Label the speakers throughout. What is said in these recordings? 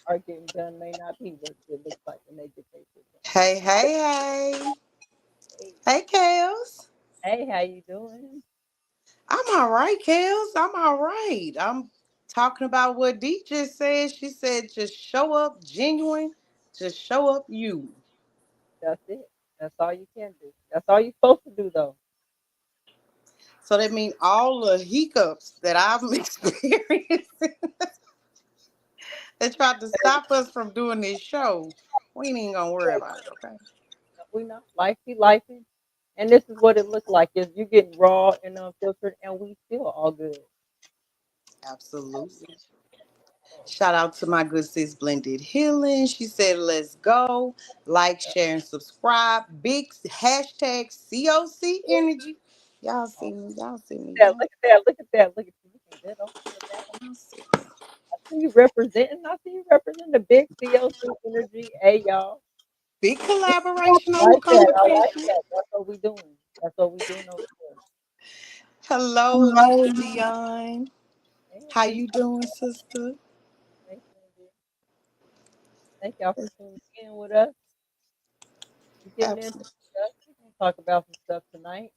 Speaker 1: are getting done may not be what it looks like when they get their shit
Speaker 2: Hey, hey, hey.
Speaker 1: done.
Speaker 2: Hey, Kels.
Speaker 1: Hey, how you doing?
Speaker 2: I'm all right, Kels. I'm all right. I'm talking about what Dee just said. She said, just show up genuine, just show up you.
Speaker 1: That's it. That's all you can do. That's all you're supposed to do, though.
Speaker 2: So that means all the hiccups that I'm experiencing that tried to stop us from doing this show, we ain't even gonna worry about it, okay?
Speaker 1: We know life be life, and this is what it looked like. Is you getting raw and unfiltered, and we still all good.
Speaker 2: Absolutely. Shout out to my good sis Blended Healing. She said, let's go. Like, share, and subscribe. Big hashtag COC energy. Y'all see me. Y'all see me.
Speaker 1: Yeah, look at that. Look at that. Look at you. Looking good on the back.
Speaker 2: Y'all see me.
Speaker 1: I see you representing. I see you representing the big CLC energy. Hey, y'all.
Speaker 2: Big collaboration on the
Speaker 1: Like that. I like
Speaker 2: competition.
Speaker 1: that. That's what we doing. That's what we doing over
Speaker 2: Hello, Mr. Dion.
Speaker 1: here.
Speaker 2: How
Speaker 1: Hey,
Speaker 2: you doing, sister?
Speaker 1: thank you. Thank y'all for tuning in with us. We're getting into
Speaker 2: Absolutely.
Speaker 1: stuff. We're gonna talk about some stuff tonight.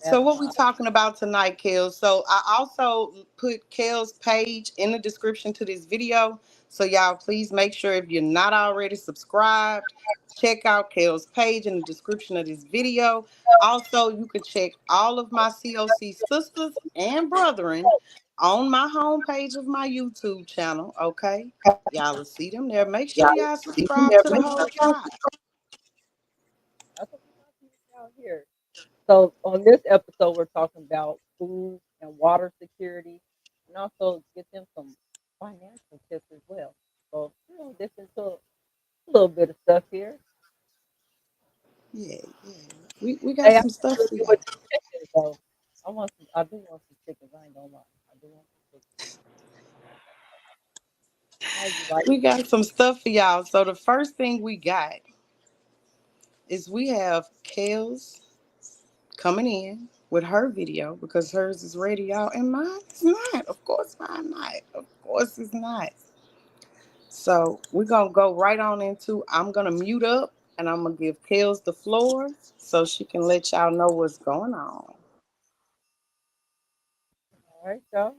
Speaker 2: So
Speaker 1: Have
Speaker 2: what we talking about tonight, Kels? So I also put Kel's page in the description to this video. So y'all please make sure if you're not already subscribed, check out Kel's page in the description of this video. Also, you can check all of my COC sisters and brethren on my homepage of my YouTube channel. Okay. Y'all will see them there. Make sure y'all subscribe to the whole tribe.
Speaker 1: that's what we're talking about here. So on this episode, we're talking about food and water security, and also get them some financial tips as well. So we're gonna dip into a little bit of stuff here.
Speaker 2: Yeah, yeah. We got
Speaker 1: Hey, I
Speaker 2: some stuff
Speaker 1: really
Speaker 2: for
Speaker 1: do
Speaker 2: y'all.
Speaker 1: with the chickens though. I do want some chickens. I ain't gonna lie. I do want some chickens. How you like?
Speaker 2: We got some stuff for y'all. So the first thing we got is we have Kels coming in with her video because hers is ready, y'all, and mine is not. Of course, mine not. Of course, it's not. So we're gonna go right on into. I'm gonna mute up and I'm gonna give Kels the floor so she can let y'all know what's going on.
Speaker 1: All right, y'all.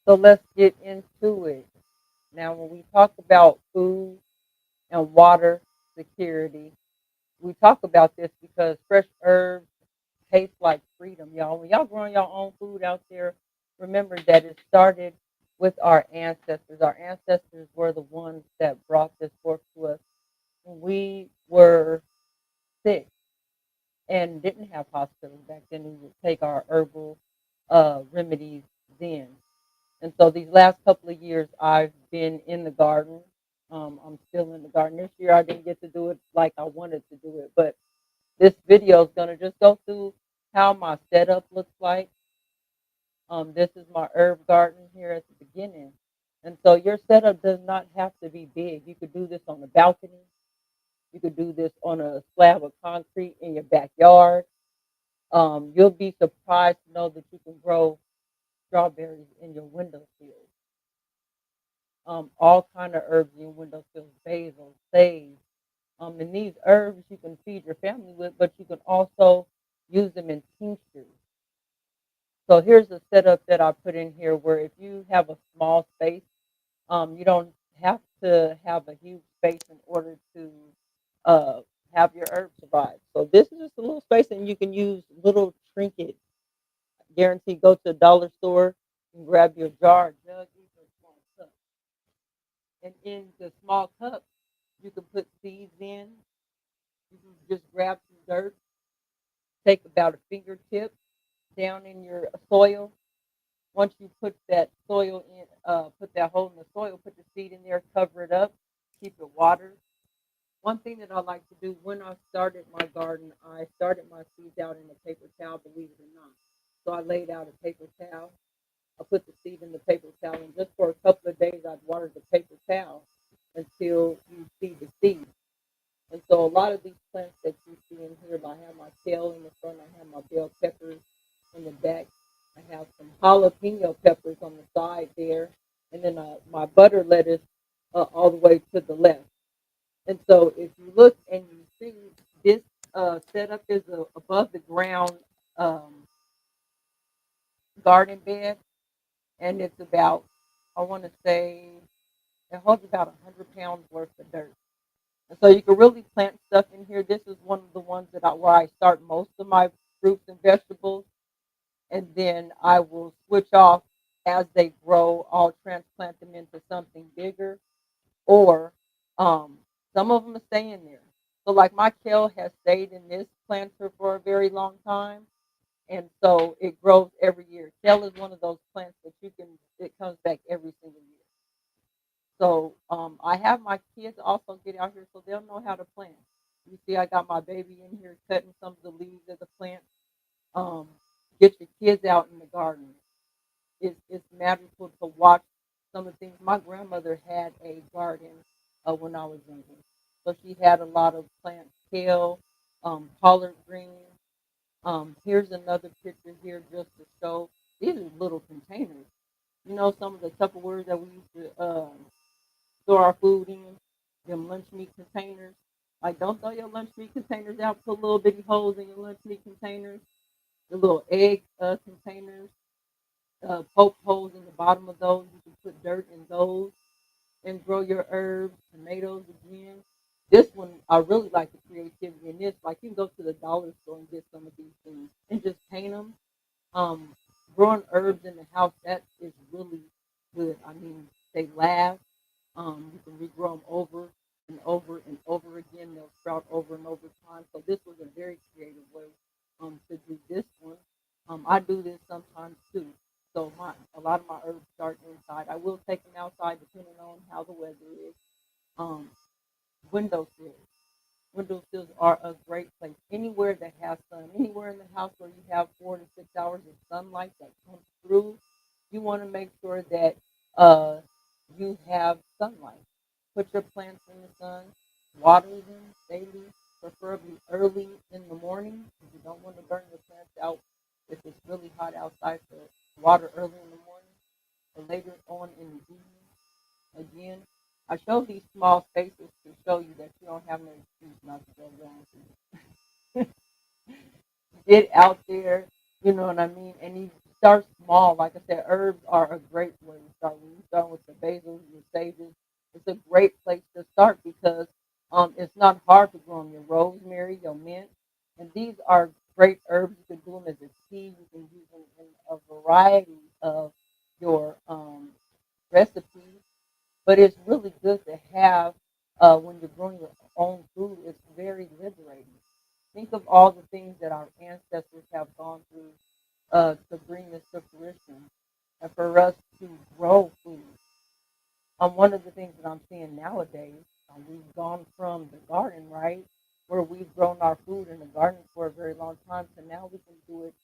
Speaker 1: So let's get into it. Now, when we talk about food and water security, we talk about this because fresh herbs taste like freedom, y'all. When y'all growing your own food out there, remember that it started with our ancestors. Our ancestors were the ones that brought this forth to us when we were sick and didn't have hospitals back then. We would take our herbal remedies then. And so these last couple of years, I've been in the garden. I'm still in the garden. This year, I didn't get to do it like I wanted to do it, but this video is going to just go through how my setup looks like. This is my herb garden here at the beginning. And so your setup does not have to be big. You could do this on the balcony. You could do this on a slab of concrete in your backyard. You'll be surprised to know that you can grow strawberries in your windowsill. All kind of herbs in your windowsill, basil, sage. And these herbs you can feed your family with, but you can also use them in tinctures. So here's a setup that I put in here where if you have a small space, you don't have to have a huge space in order to uh, have your herbs survive. So this is just a little space, and you can use little trinkets. Guaranteed, go to a dollar store and grab your jar, jug, even a small cup. And in the small cup, you can put seeds in. You can just grab some dirt, take about a fingertip down in your soil. Once you put that soil in, put that hole in the soil, put the seed in there, cover it up, keep it watered. One thing that I like to do when I started my garden, I started my seeds out in a paper towel, believe it or not. So I laid out a paper towel. I put the seed in the paper towel, and just for a couple of days, I'd water the paper towel until you see the seed. And so a lot of these plants that you see in here, I have my kale in the front, I have my bell peppers in the back. I have some jalapeno peppers on the side there, and then my butter lettuce all the way to the left. And so if you look and you see this setup is a above the ground um, garden bed, and it's about, I want to say, it holds about 100 pounds worth of dirt. And so you can really plant stuff in here. This is one of the ones where I start most of my fruits and vegetables, and then I will switch off as they grow. I'll transplant them into something bigger, or um, some of them stay in there. So like my kale has stayed in this planter for a very long time, and so it grows every year. Kale is one of those plants that it comes back every single year. So I have my kids also get out here so they'll know how to plant. You see, I got my baby in here cutting some of the leaves of the plant. Um, get your kids out in the garden. It's magical to watch some of the things. My grandmother had a garden when I was younger, so she had a lot of plants, kale, collard greens. Here's another picture here just to show. These are little containers. You know, some of the Tupperwares that we used to store our food in, them lunch meat containers. Like, don't throw your lunch meat containers out. Put little bitty holes in your lunch meat containers. The little egg containers, poke holes in the bottom of those. You can put dirt in those and grow your herbs, tomatoes again. This one, I really like the creativity in this. Like, you can go to the dollar store and get some of these things and just paint them. Um, growing herbs in the house, that is really good. I mean, they last. You can regrow them over and over and over again. They'll sprout over and over time. So this was a very creative way to do this one. I do this sometimes too. So a lot of my herbs start inside. I will take them outside depending on how the weather is. Um, windowsills. Windowsills are a great place. Anywhere that has sun, anywhere in the house where you have 4 to 6 hours of sunlight that comes through, you want to make sure that uh, you have sunlight. Put your plants in the sun, water them daily, preferably early in the morning because you don't want to burn your plants out if it's really hot outside. So water early in the morning or later on in the evening. Again, I show these small spaces to show you that you don't have no excuse not to go around. Get out there, you know what I mean? And you start small. Like I said, herbs are a great way to start. When you start with the basils, your sages, it's a great place to start because it's not hard to grow them. Your rosemary, your mint, and these are great herbs. You can do them as a tea. You can use them in a variety of your recipes, but it's really good to have when you're growing your own food. It's very liberating. Think of all the things that our ancestors have gone through to bring this to fruition, and for us to grow food. One of the things that I'm seeing nowadays, we've gone from the garden, right, where we've grown our food in the garden for a very long time, to now we can do it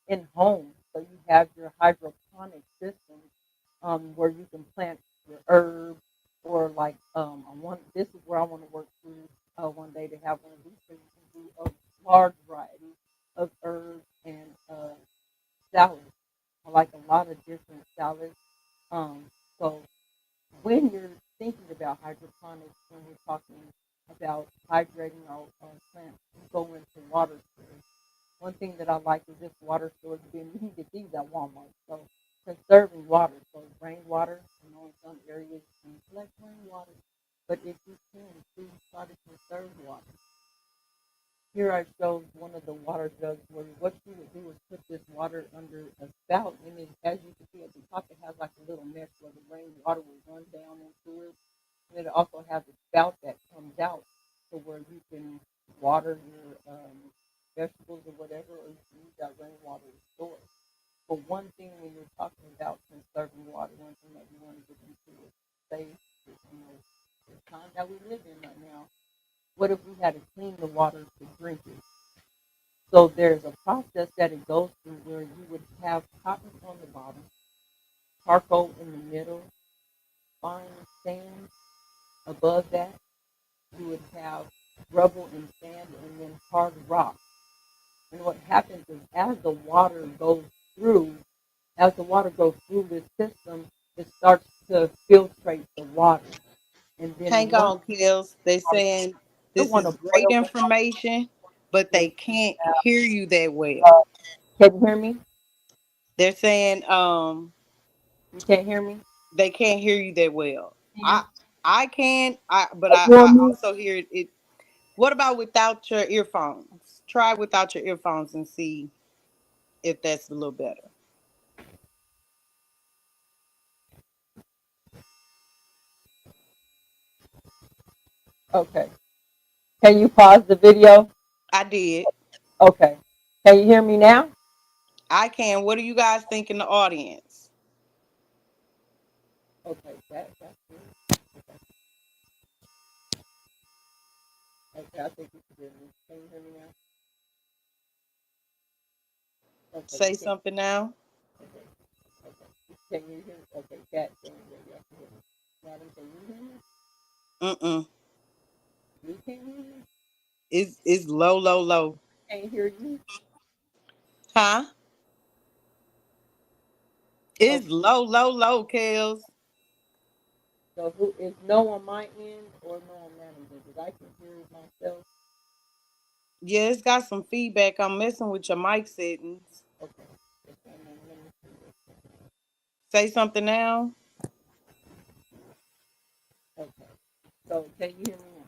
Speaker 1: in homes. So you have your hydroponic system where you can plant your herbs, or like I want. This is where I want to work through one day to have one of these things. You can do a large variety of herbs and salads. I like a lot of different salads. Um, so when you're thinking about hydroponics, when we're talking about hydrating our plants, you go into water storage. One thing that I like is this water storage bin. You can get these at Walmart. So conserving water, so rainwater. You know, in some areas you can collect rainwater, but if you can, please try to conserve water. Here I showed one of the water jugs where what you would do is put this water under a spout, and then as you can see at the top, it has like a little mesh where the rainwater will run down into it. And it also has a spout that comes out to where you can water your vegetables or whatever, or you can use that rainwater to store it. But one thing when you're talking about conserving water, one thing that you want to get into is safe, you know, the time that we live in right now. What if we had to clean the water to drink it? So there's a process that it goes through where you would have cotton on the bottom, charcoal in the middle, fine sand above that. You would have rubble and sand, and then hard rock. And what happens is as the water goes through, as the water goes through this system, it starts to filtrate the water. And then
Speaker 2: Hang
Speaker 1: once
Speaker 2: on, Kills. They're saying
Speaker 1: you
Speaker 2: this
Speaker 1: want to
Speaker 2: is great
Speaker 1: boil the
Speaker 2: information, but
Speaker 1: water,
Speaker 2: they can't hear you that well.
Speaker 1: can you hear me?
Speaker 2: They're saying
Speaker 1: You can't hear me?
Speaker 2: they can't hear you that well.
Speaker 1: Can you?
Speaker 2: I can, but
Speaker 1: For
Speaker 2: I
Speaker 1: me?
Speaker 2: also hear it. What about without your earphones? Try without your earphones and see if that's a little better.
Speaker 1: Okay. Can you pause the video?
Speaker 2: I did.
Speaker 1: Okay. Can you hear me now?
Speaker 2: I can. What do you guys think in the audience?
Speaker 1: Okay. That's good. Okay. I think you can hear me. Can you hear me now? Okay.
Speaker 2: Say
Speaker 1: You can't.
Speaker 2: something now.
Speaker 1: Okay. Okay. Can you hear me? Okay. Cat, can you hear me? I can hear me. Madam, can you hear me?
Speaker 2: Mm-mm.
Speaker 1: You can't hear me?
Speaker 2: It's low, low, low.
Speaker 1: Can't hear you?
Speaker 2: Huh? It's
Speaker 1: Okay.
Speaker 2: low, low, low, Kels.
Speaker 1: So who is no on my end or no on Madam's end? Because I can hear it myself.
Speaker 2: Yeah, it's got some feedback. I'm messing with your mic settings.
Speaker 1: Okay. Yes, I know. Let me see this.
Speaker 2: Say something now.
Speaker 1: Okay. So can you hear me now?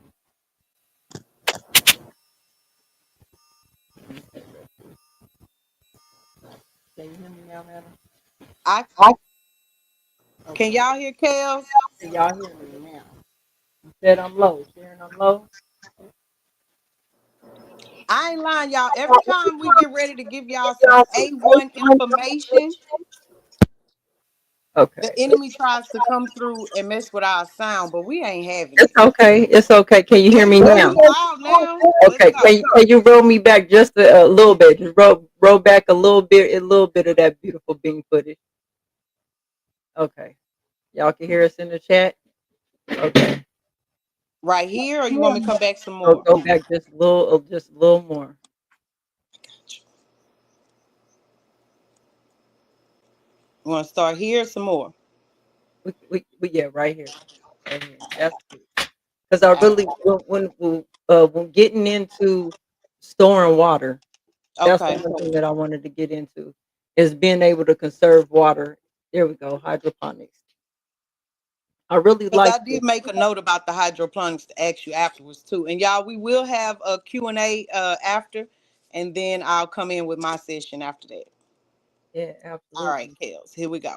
Speaker 1: Can you hear me now, Madam?
Speaker 2: I can
Speaker 1: Okay.
Speaker 2: y'all hear Kels?
Speaker 1: Can y'all hear me now? You said I'm low. Sharon, I'm low?
Speaker 2: I ain't lying, y'all. Every time we get ready to give y'all some A1 information, the
Speaker 1: Okay.
Speaker 2: enemy tries to come through and mess with our sound, but we ain't having
Speaker 1: It's
Speaker 2: it.
Speaker 1: okay. It's okay. Can you hear
Speaker 2: There
Speaker 1: me
Speaker 2: you go.
Speaker 1: now?
Speaker 2: You loud now. Let's
Speaker 1: Okay.
Speaker 2: go.
Speaker 1: Can you roll me back just a little bit? Just roll back a little bit of that beautiful bean footage. Okay. Y'all can hear us in the chat? Okay.
Speaker 2: Right here, or you want me to come back some
Speaker 1: So
Speaker 2: more?
Speaker 1: go back just a little more.
Speaker 2: You want to start here some more?
Speaker 1: We yeah, right here. Right here. That's good. Because I
Speaker 2: Uh,
Speaker 1: really when getting into storing water, that's
Speaker 2: okay.
Speaker 1: another thing that I wanted to get into is being able to conserve water. There we go, hydroponics. I really
Speaker 2: Because
Speaker 1: like
Speaker 2: I
Speaker 1: this.
Speaker 2: did make a note about the hydroponics to ask you afterwards too. And y'all, we will have a Q&A after, and then I'll come in with my session after that.
Speaker 1: Yeah,
Speaker 2: All right,
Speaker 1: absolutely.
Speaker 2: Kels, here we go.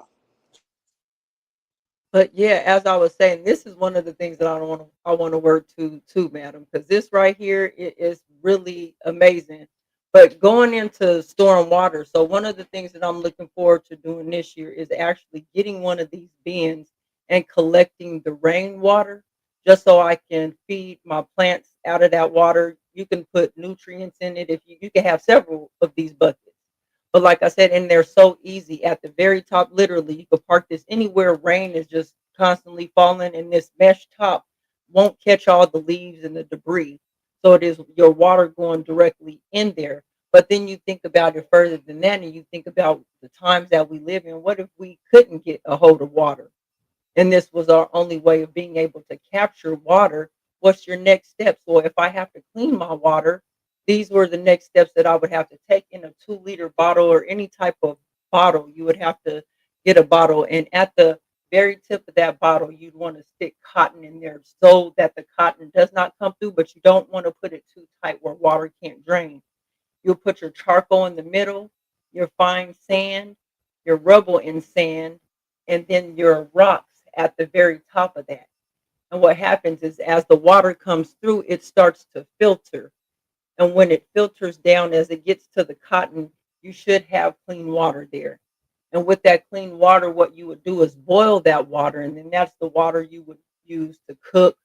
Speaker 1: But yeah, as I was saying, this is one of the things that I want to work to too, madam, because this right here it is really amazing. But going into storing water, so one of the things that I'm looking forward to doing this year is actually getting one of these bins and collecting the rainwater, just so I can feed my plants out of that water. You can put nutrients in it. If you can have several of these buckets. But like I said, and they're so easy at the very top. Literally, you could park this anywhere rain is just constantly falling, and this mesh top won't catch all the leaves and the debris. So it is your water going directly in there. But then you think about it further than that, and you think about the times that we live in. What if we couldn't get a hold of water? And this was our only way of being able to capture water. What's your next step? So if I have to clean my water, these were the next steps that I would have to take in a 2 liter bottle or any type of bottle. You would have to get a bottle, and at the very tip of that bottle, you'd want to stick cotton in there so that the cotton does not come through, but you don't want to put it too tight where water can't drain. You'll put your charcoal in the middle, your fine sand, your rubble in sand, and then your rocks at the very top of that. And what happens is as the water comes through, it starts to filter. And when it filters down as it gets to the cotton, you should have clean water there. And with that clean water, what you would do is boil that water, and then that's the water you would use to cook.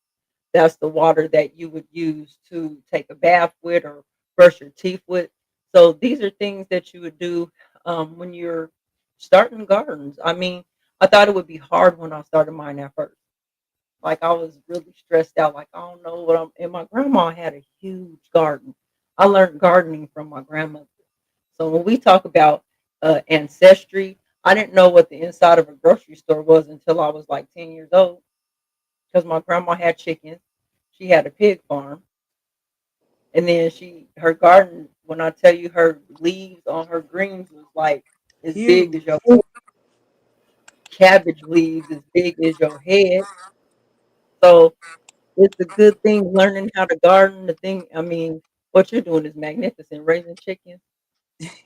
Speaker 1: That's the water that you would use to take a bath with or brush your teeth with. So these are things that you would do when you're starting gardens. I mean, I thought it would be hard when I started mine at first. Like I was really stressed out. Like I don't know what I'm. And my grandma had a huge garden. I learned gardening from my grandmother. So when we talk about ancestry, I didn't know what the inside of a grocery store was until I was like 10 years old because my grandma had chickens. She had a pig farm. And then her garden, when I tell you her leaves on her greens was like as big as
Speaker 2: Huge.
Speaker 1: your cabbage leaves, as big as your head. So it's a good thing learning how to garden. The thing, I mean, what you're doing is magnificent. Raising chickens,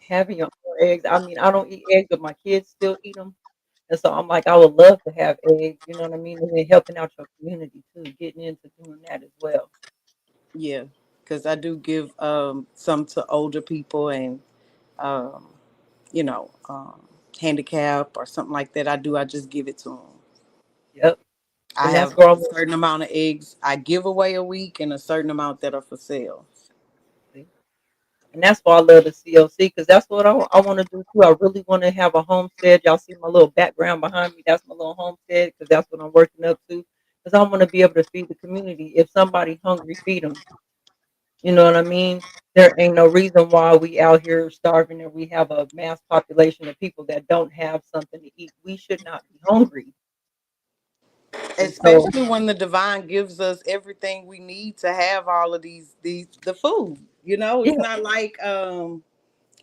Speaker 1: having your own eggs. I mean, I don't eat eggs, but my kids still eat them. And so I'm like, I would love to have eggs, you know what I mean? And then helping out your community too, getting into doing that as well.
Speaker 2: Yeah, because I do give some to older people and um, you know, handicap or something like that. I just give it to them.
Speaker 1: Yep.
Speaker 2: I
Speaker 1: And that's
Speaker 2: have
Speaker 1: where I'm
Speaker 2: a certain amount of eggs I give away a week and a certain amount that are for sale.
Speaker 1: and that's why I love the CLC because that's what I want to do too. I really want to have a homestead. Y'all see my little background behind me? That's my little homestead because that's what I'm working up to. Because I want to be able to feed the community. If somebody hungry, feed them. You know what I mean? There ain't no reason why we out here starving and we have a mass population of people that don't have something to eat. We should not be hungry. And so,
Speaker 2: Especially when the divine gives us everything we need to have all of these the food. You know,
Speaker 1: yeah.
Speaker 2: it's not like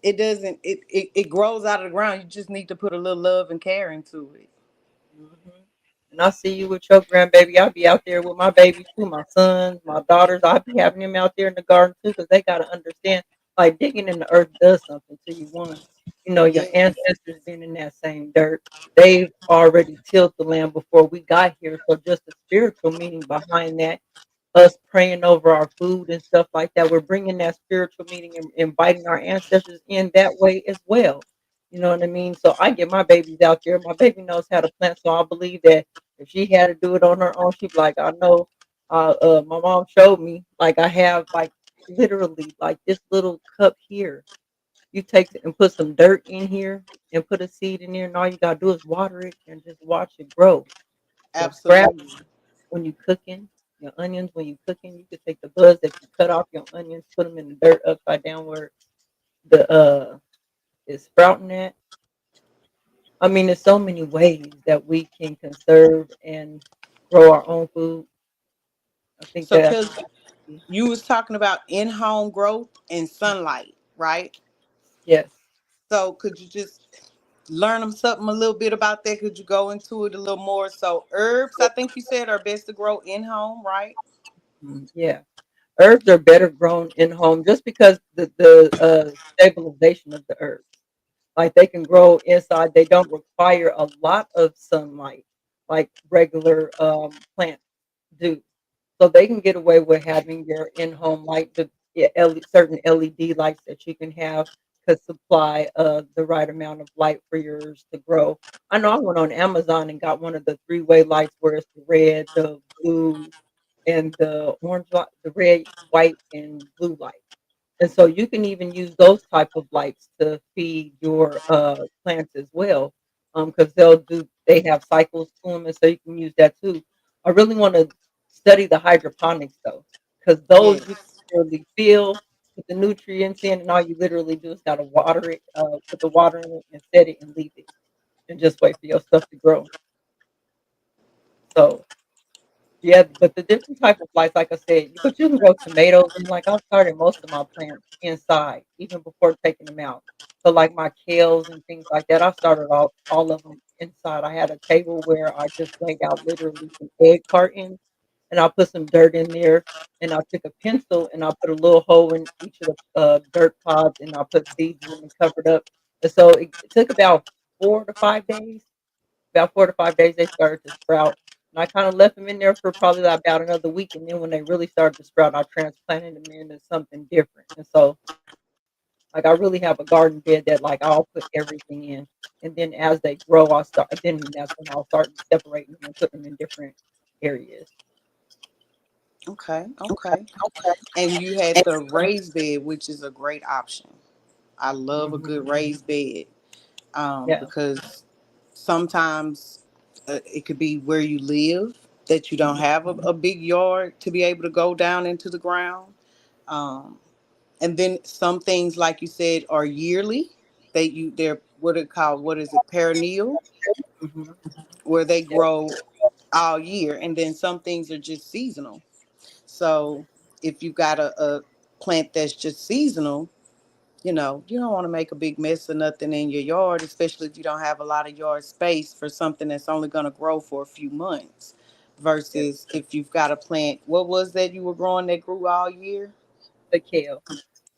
Speaker 2: it doesn't it grows out of the ground. You just need to put a little love and care into it.
Speaker 1: Mhm. And I see you with your grandbaby. I'll be out there with my babies too, my sons, my daughters. I'll be having them out there in the garden too, because they got to understand, like digging in the earth does something to you. One, you know, your
Speaker 2: Yeah,
Speaker 1: ancestors been in that same dirt. They've already tilled the land before we got here. So just the spiritual meaning behind that, us praying over our food and stuff like that. We're bringing that spiritual meaning and inviting our ancestors in that way as well. You know what I mean? So I get my babies out there. My baby knows how to plant, so I believe that if she had to do it on her own, she'd be like, I know. My mom showed me, like I have, like literally, like this little cup here. You take it and put some dirt in here and put a seed in there, and all you gotta do is water it and just watch it grow. Your scraps
Speaker 2: absolutely.
Speaker 1: when you cooking, your onions when you cooking, you could take the buds that you cut off your onions, put them in the dirt upside down where the is sprouting at. I mean, there's so many ways that we can conserve and grow our own food. I think
Speaker 2: So,
Speaker 1: that
Speaker 2: cause you was talking about in-home growth and sunlight, right?
Speaker 1: yes,
Speaker 2: So, could you just learn them something a little bit about that? Could you go into it a little more? So, herbs, I think you said, are best to grow in home, right?
Speaker 1: yeah. Herbs are better grown in home just because the stabilization of the herbs. Like they can grow inside. They don't require a lot of sunlight like regular plants do. So they can get away with having your in-home light, the certain LED lights that you can have could supply the right amount of light for yours to grow. I know I went on Amazon and got one of the three-way lights where it's the red, the blue, and the orange light, the red, white, and blue light. And so you can even use those type of lights to feed your plants as well, because they have cycles to them, and so you can use that too. I really want to study the hydroponics though, because those you
Speaker 2: Yes.
Speaker 1: can literally fill with the nutrients in, and all you literally do is gotta water it, put the water in it, and set it and leave it, and just wait for your stuff to grow. So yeah, but the different type of lights, like I said, but you can grow tomatoes and like I started most of my plants inside, even before taking them out. So like my kales and things like that, I started all of them inside. I had a table where I just laid out literally some egg cartons and I put some dirt in there and I took a pencil and I put a little hole in each of the dirt pods and I put seeds in them and covered up. And so it took about 4 to 5 days. About 4 to 5 days, they started to sprout. And I kind of left them in there for probably like about another week. And then when they really started to sprout, I transplanted them into something different. And so, like, I really have a garden bed that, like, I'll put everything in. And then as they grow, then that's when I'll start separating them and putting them in different areas.
Speaker 2: Okay. Okay. And you had the raised bed, which is a great option. I love a
Speaker 1: Hmm.
Speaker 2: good raised bed
Speaker 1: Yeah.
Speaker 2: because sometimes it could be where you live that you don't have a big yard to be able to go down into the ground. Um, and then some things, like you said, are yearly. They're what it called, what is it, perennial,
Speaker 1: Mhm.
Speaker 2: where they
Speaker 1: Yep.
Speaker 2: grow all year, and then some things are just seasonal. So if you got a plant that's just seasonal, you don't want to make a big mess of nothing in your yard, especially if you don't have a lot of yard space for something that's only going to grow for a few months.
Speaker 1: Yep.
Speaker 2: Versus if you've got a plant, what was that you were growing that grew all year?
Speaker 1: The kale.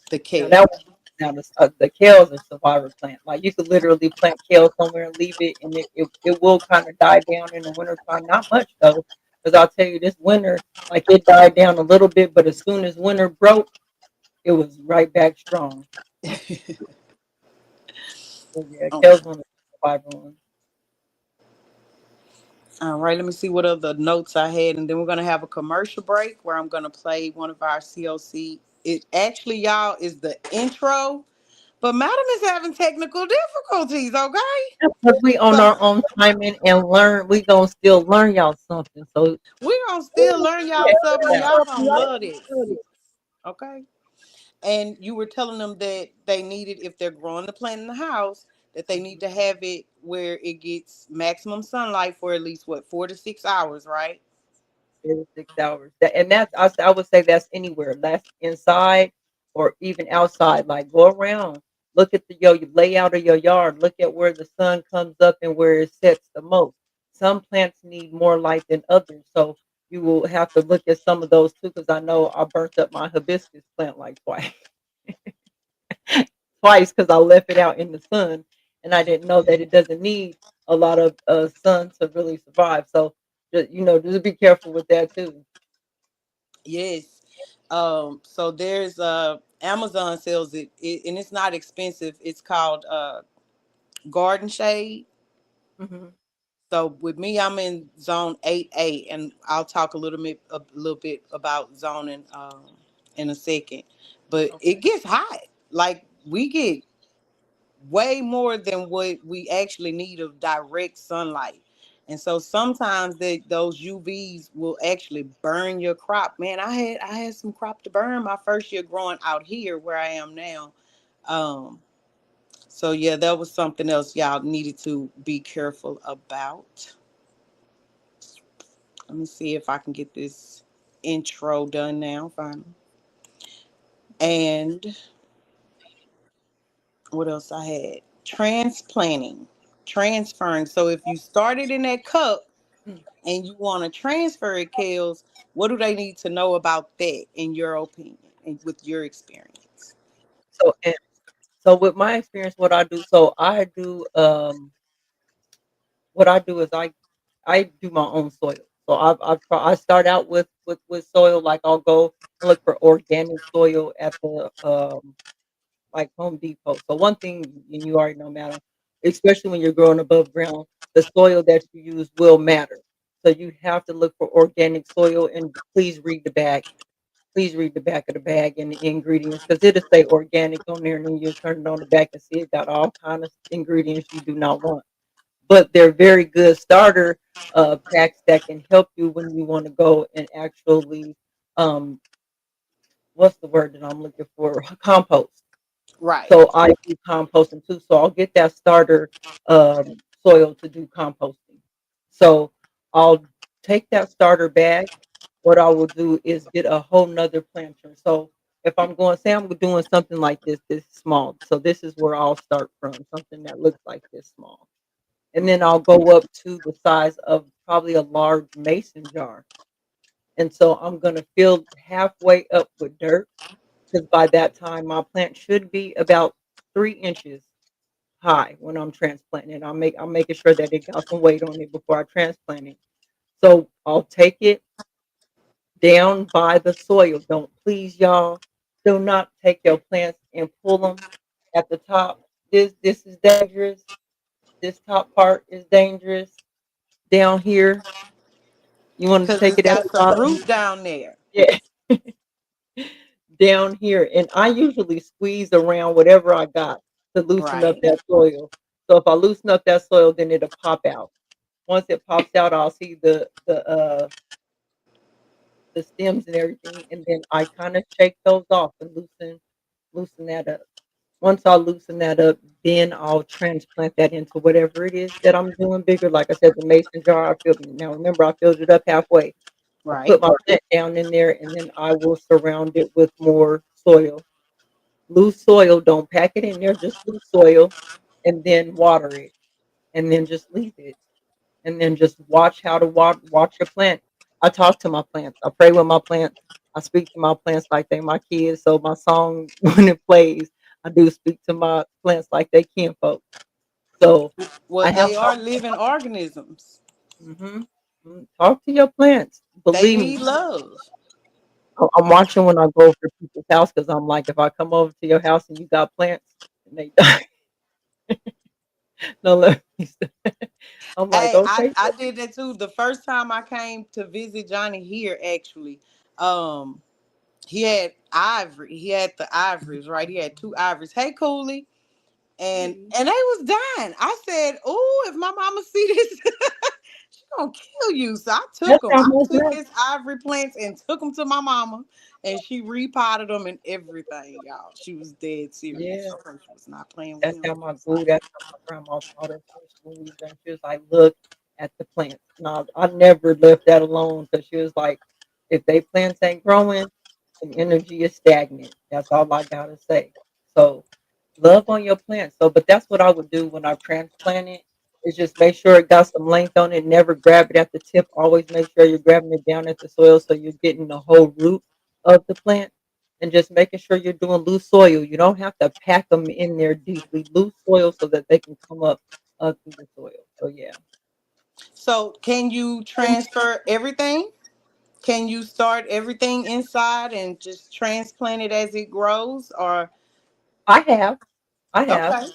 Speaker 2: The
Speaker 1: Now that
Speaker 2: kale.
Speaker 1: one, now the kale is a survivor plant. Like you could literally plant kale somewhere and leave it, and it will kind of die down in the wintertime. Not much though, because I'll tell you this winter, like it died down a little bit, but as soon as winter broke, it was right back strong. So yeah,
Speaker 2: Okay.
Speaker 1: kale's one of the survivor ones.
Speaker 2: All right, let me see what other notes I had, and then we're gonna have a commercial break where I'm gonna play one of our COC. It actually, y'all, is the intro, but Madam is having technical difficulties. Okay,
Speaker 1: Because we on
Speaker 2: so
Speaker 1: our own timing and learn, we gonna still learn y'all something. So
Speaker 2: we're gonna still learn y'all something, and
Speaker 1: yeah,
Speaker 2: y'all gonna love this. Okay. And you were telling them that they needed, if they're growing the plant in the house, that they need
Speaker 1: mhm.
Speaker 2: to have it where it gets maximum sunlight for at least what, 4 to 6 hours, right?
Speaker 1: 6 hours. And that's I would say that's anywhere. That's inside or even outside. Like go around, look at the your layout of your yard. Look at where the sun comes up and where it sets the most. Some plants need more light than others, so you will have to look at some of those too. Because I know I burnt up my hibiscus plant like twice, twice because I left it out in the sun, and I didn't know that it doesn't need a lot of sun to really survive. So just be careful with that too.
Speaker 2: Yes. So there's Amazon sells it, and it's not expensive. It's called Garden Shade.
Speaker 1: Mhm.
Speaker 2: So with me, I'm in zone 8A, and I'll talk a little bit about zoning in a second. But it
Speaker 1: Okay.
Speaker 2: gets hot. Like we get way more than what we actually need of direct sunlight. And so sometimes those UVs will actually burn your crop. Man, I had some crop to burn my first year growing out here where I am now. Um, so yeah, that was something else y'all needed to be careful about. Let me see if I can get this intro done now, finally. And what else I had? Transplanting, transferring. So if you started in that cup
Speaker 1: Mm.
Speaker 2: and you want to transfer it, Kales, what do they need to know about that, in your opinion and with your experience?
Speaker 1: So so with my experience, what I do is I do my own soil. So I start out with soil. Like I'll go and look for organic soil at the like Home Depot. So one thing, and you already know, madam, especially when you're growing above ground, the soil that you use will matter. So you have to look for organic soil, and please read the bag. Please read the back of the bag and the ingredients, because it'll say organic on there, and then you turn it on the back and see it got all kind of ingredients you do not want. But they're very good starter packs that can help you when you want to go and actually, um, what's the word that I'm looking for? Compost.
Speaker 2: Right.
Speaker 1: So I do composting too. So I'll get that starter soil to do composting. So I'll take that starter bag. What I will do is get a whole nother planter. So if I'm going, say I'm doing something like this small. So this is where I'll start from, something that looks like this small. And then I'll go up to the size of probably a large mason jar. And so I'm going to fill halfway up with dirt, because by that time my plant should be about 3 inches high when I'm transplanting it. I'm making sure that it got some weight on it before I transplant it. So I'll take it down by the soil. Don't, please y'all, do not take your plants and pull them at the top. This is dangerous. This top part is dangerous. Down here, you want to
Speaker 2: Because
Speaker 1: take
Speaker 2: it's
Speaker 1: it at
Speaker 2: got
Speaker 1: the
Speaker 2: some
Speaker 1: bottom.
Speaker 2: root down there.
Speaker 1: Yeah. Down here, and I usually squeeze around whatever I got to loosen up
Speaker 2: Right.
Speaker 1: that soil. So if I loosen up that soil, then it'll pop out. Once it pops out, I'll see the stems and everything, and then I kind of shake those off and loosen that up. Once I loosen that up, then I'll transplant that into whatever it is that I'm doing bigger. Like I said, the mason jar, I filled it. Now remember, I filled it up halfway. I put
Speaker 2: Right.
Speaker 1: my plant down in there, and then I will surround it with more soil. Loose soil, don't pack it in there, just loose soil, and then water it, and then just leave it, and then just watch how to watch your plant. I talk to my plants. I pray with my plants. I speak to my plants like they my kids. So my song when it plays, I do speak to my plants like they kinfolk. So
Speaker 2: Well,
Speaker 1: I have
Speaker 2: they are living organisms.
Speaker 1: mhm, talk to your plants.
Speaker 2: They
Speaker 1: Believe me,
Speaker 2: need love.
Speaker 1: I'm watching when I go over to people's house because I'm like, if I come over to your house and you got plants and they die, no, let me. I'm like,
Speaker 2: Hey,
Speaker 1: okay,
Speaker 2: I did that too. The first time I came to visit Johnny here, actually, um, he had ivory. He had the ivories, right? He had two ivories. Hey, Cooley, and they was dying. I said, "Oh, if my mama see this, she gonna kill you." So I took
Speaker 1: that's
Speaker 2: them.
Speaker 1: how
Speaker 2: I
Speaker 1: much
Speaker 2: took his ivory plants and took them to my mama, and she repotted them and everything, y'all. She was dead serious.
Speaker 1: yeah.
Speaker 2: She was not playing with
Speaker 1: That's
Speaker 2: him.
Speaker 1: how
Speaker 2: She
Speaker 1: my
Speaker 2: was
Speaker 1: glue,
Speaker 2: like,
Speaker 1: that's how my grandma taught us when we was young. She was like, look at the plants. No, I never left that alone because she was like, if they plants ain't growing, the energy is stagnant. That's all I gotta say. So love on your plants. So, but that's what I would do when I transplant it. Is just make sure it got some length on it. Never grab it at the tip. Always make sure you're grabbing it down at the soil so you're getting the whole root of the plant. And just making sure you're doing loose soil. You don't have to pack them in there deeply. Loose soil so that they can come up through the soil. So yeah,
Speaker 2: so can you transfer everything? Can you start everything inside and just transplant it as it grows? Or
Speaker 1: I have, I have.
Speaker 2: okay,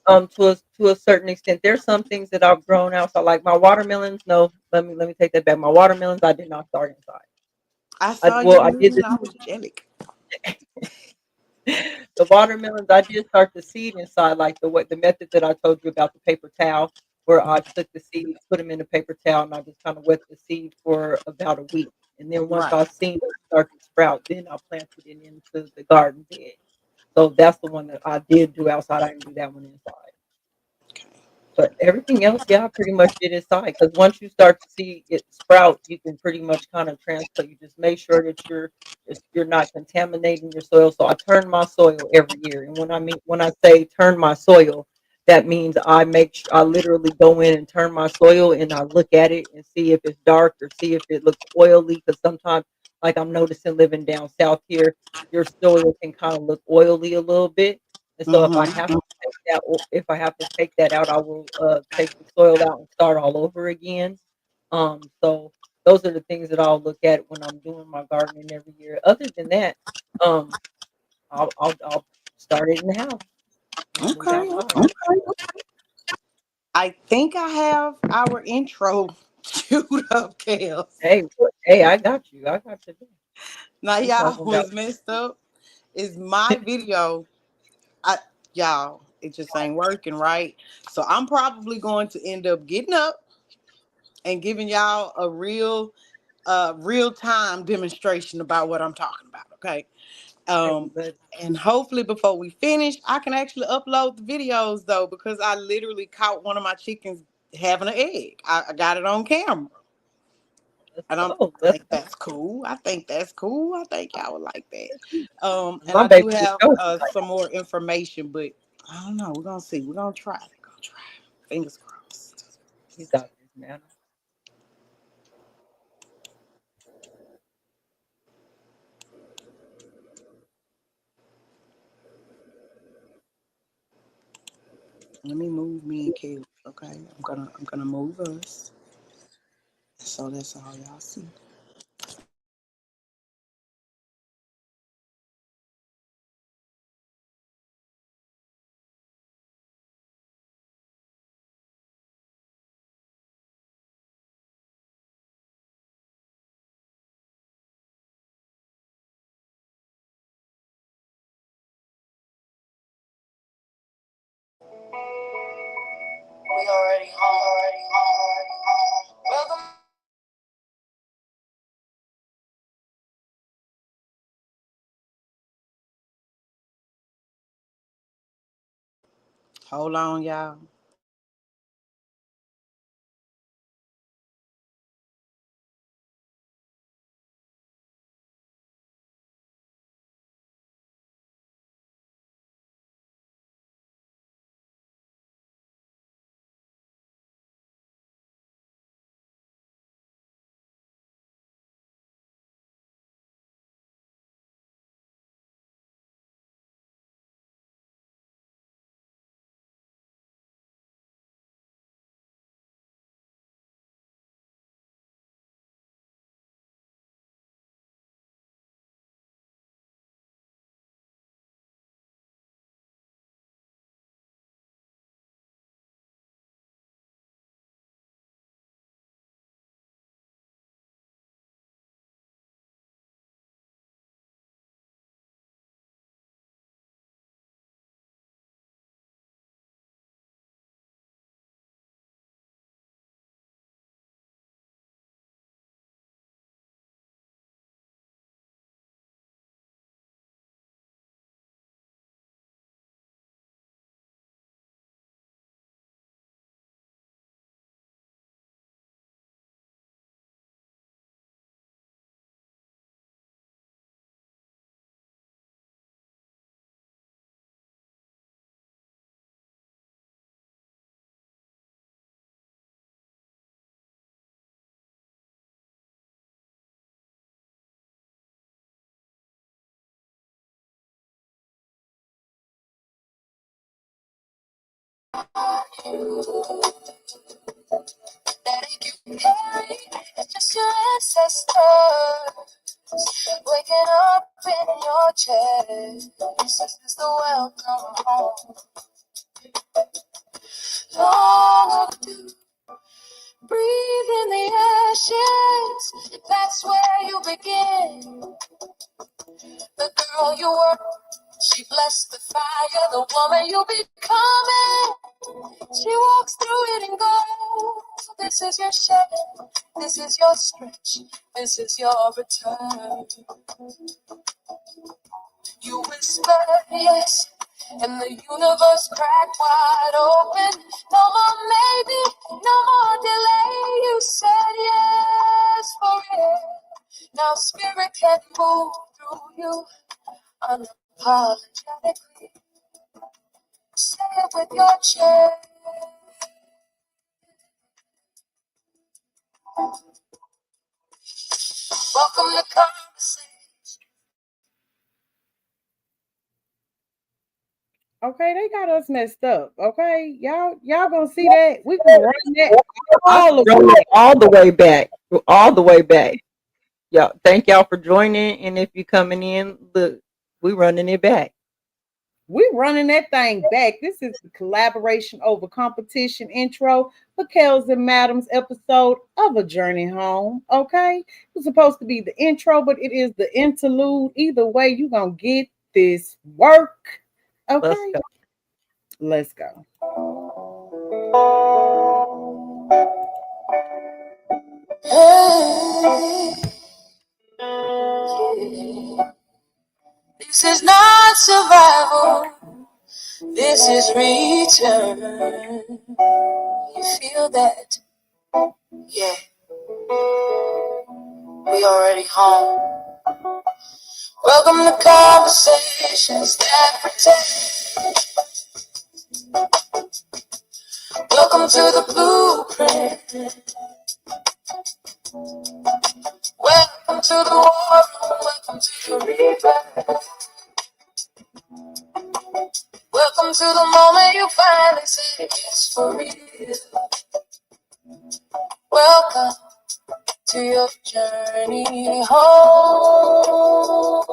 Speaker 1: To a certain extent, there's some things that I've grown out. So like my watermelons. No, let me take that back. My watermelons, I did not start inside.
Speaker 2: I
Speaker 1: I
Speaker 2: saw
Speaker 1: well,
Speaker 2: you
Speaker 1: I did
Speaker 2: and
Speaker 1: the
Speaker 2: I was jelly.
Speaker 1: the watermelons. I did start the seed inside, like the method that I told you about the paper towel, where I took the seed, put them in the paper towel, and I just kind of wet the seed for about a week. And then once
Speaker 2: Right.
Speaker 1: I seen it start to sprout, then I planted it into the garden bed. So that's the one that I did do outside. I didn't do that one inside. But everything else, yeah, I pretty much did inside. Because once you start to see it sprout, you can pretty much kind of transplant. You just make sure that you're not contaminating your soil. So I turn my soil every year, and when I say turn my soil, that means I literally go in and turn my soil, and I look at it and see if it's dark or see if it looks oily. Because sometimes, like I'm noticing living down south here, your soil can kind of look oily a little bit. And so
Speaker 2: Mm-hmm.
Speaker 1: if I have to take that out, I will take the soil out and start all over again. So those are the things that I'll look at when I'm doing my gardening every year. Other than that, um, I'll start it in the house when I move
Speaker 2: Okay.
Speaker 1: outside.
Speaker 2: Okay. I think I have our intro queued up, Kels.
Speaker 1: Hey, I got you. I got you.
Speaker 2: Now,
Speaker 1: We
Speaker 2: y'all,
Speaker 1: talking about
Speaker 2: what's messed up is my video. I y'all, it just ain't working right. So I'm probably going to end up getting up and giving y'all a real time demonstration about what I'm talking about. Okay.
Speaker 1: hey,
Speaker 2: Um,
Speaker 1: but
Speaker 2: and hopefully before we finish, I can actually upload the videos though, because I literally caught one of my chickens having an egg. I got it on camera.
Speaker 1: let's
Speaker 2: And
Speaker 1: go.
Speaker 2: I
Speaker 1: Let's
Speaker 2: think
Speaker 1: go.
Speaker 2: that's cool. I think that's cool. I think y'all would like that. And
Speaker 1: My
Speaker 2: I do
Speaker 1: baby just
Speaker 2: have
Speaker 1: showed
Speaker 2: some more information, but I don't know. We're gonna see. We're gonna try. We're gonna try. Fingers crossed.
Speaker 1: he's got this man.
Speaker 2: Let me move me and Caleb. Okay. I'm gonna move us. So that's all y'all see. We already home. Welcome. Hold on, y'all.
Speaker 3: That ache you carry, it's just your ancestors waking up in your chest. This is the welcome home. Long overdue. Breathe in the ashes. That's where you begin. The girl you were, she blessed the fire. The woman you becoming. She walks through it and goes, this is your shed, this is your stretch, this is your return. You whisper yes, and the universe cracked wide open. No more maybe, no more delay. You said yes for it. Now spirit can move through you unapologetically. Say it with your chest. Welcome to conversation.
Speaker 4: Okay, they got us messed up. Okay, y'all gonna see that? We gonna run that all the way.
Speaker 1: All the way back. All the way back. Y'all, thank y'all for joining. And if you're coming in, look, we running it back.
Speaker 4: We running that thing back. This is the collaboration over competition intro for Kels and Madams episode of A Journey Home. Okay, it's supposed to be the intro, but it is the interlude. Either way, you gonna get this work. Okay, let's go.
Speaker 3: This is not survival. This is return. You feel that? Yeah, we already home. Welcome to conversations that protect. Welcome to the blueprint. Welcome to the war room. Welcome to the reaper. Welcome to the moment you finally say yes for real. Welcome to your journey home.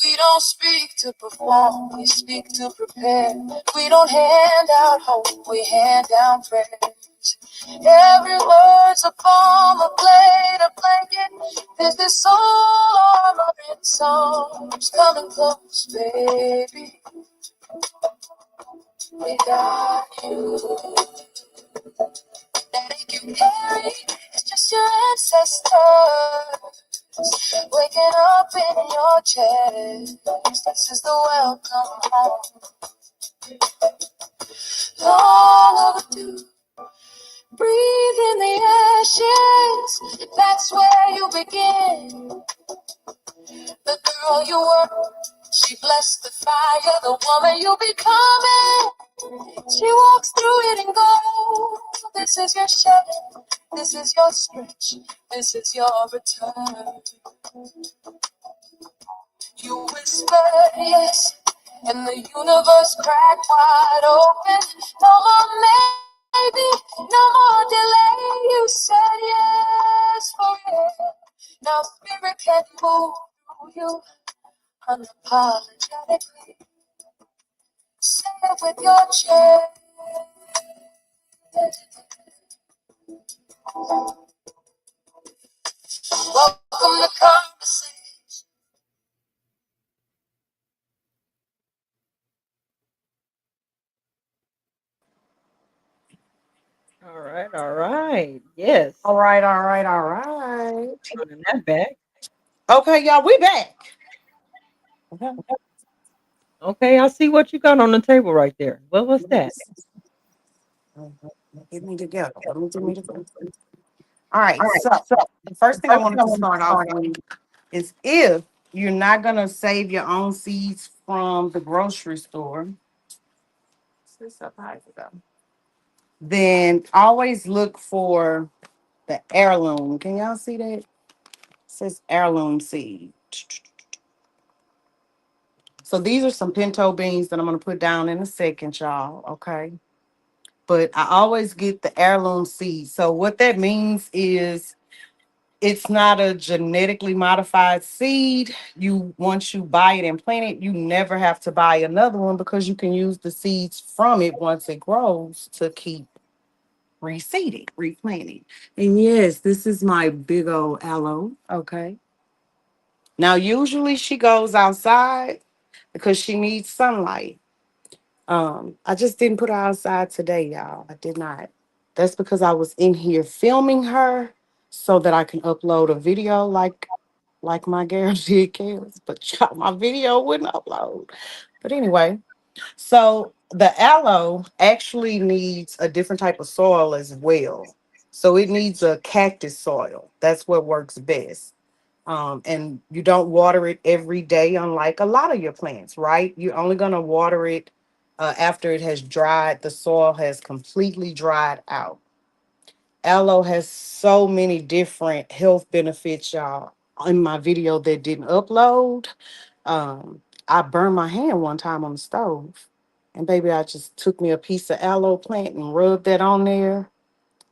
Speaker 3: We don't speak to perform, we speak to prepare. We don't hand out hope, we hand down prayers. Every word's a poem, a blade, a blanket. This is soul armor and songs coming close, baby. We got you. That ache you carry, it's just your ancestors waking up in your chest. This is the welcome home. Breathe in the ashes, that's where you begin. The girl you were, she blessed the fire, the woman you becoming. She walks through it and goes, this is your shed, this is your stretch, this is your return. You whisper yes, and the universe cracked wide open. No more maybe, no more delay. You said yes for it. Now spirit can move through you unapologetically. Say it with your chest. Welcome to conversation.
Speaker 1: All right, all right. Yes.
Speaker 2: All right, all right, all right.
Speaker 1: Running that back.
Speaker 2: Okay, y'all, we back. Okay.
Speaker 1: Okay, I see what you got on the table right there. What was that?
Speaker 2: Get me together. Let me get me together. All right, so the first thing I wanted to start off with is if you're not gonna save your own seeds from the grocery store, then always look for the heirloom. Can y'all see that? It says heirloom seed. So these are some pinto beans that I'm gonna put down in a second, y'all. Okay. But I always get the heirloom seed. So what that means is it's not a genetically modified seed. You once you buy it and plant it, you never have to buy another one because you can use the seeds from it once it grows to keep reseeding, replanting. And yes, this is my big old aloe. Okay. Now usually she goes outside because she needs sunlight. I just didn't put her outside today, y'all. I did not. That's because I was in here filming her so that I can upload a video like my girl did Kels, but y'all, my video wouldn't upload. But anyway, so the aloe actually needs a different type of soil as well. So it needs a cactus soil. That's what works best. And you don't water it every day, unlike a lot of your plants, right? You're only going to water it after it has dried, the soil has completely dried out. Aloe has so many different health benefits, y'all. In my video that didn't upload, I burned my hand one time on the stove. And baby, I just took me a piece of aloe plant and rubbed that on there,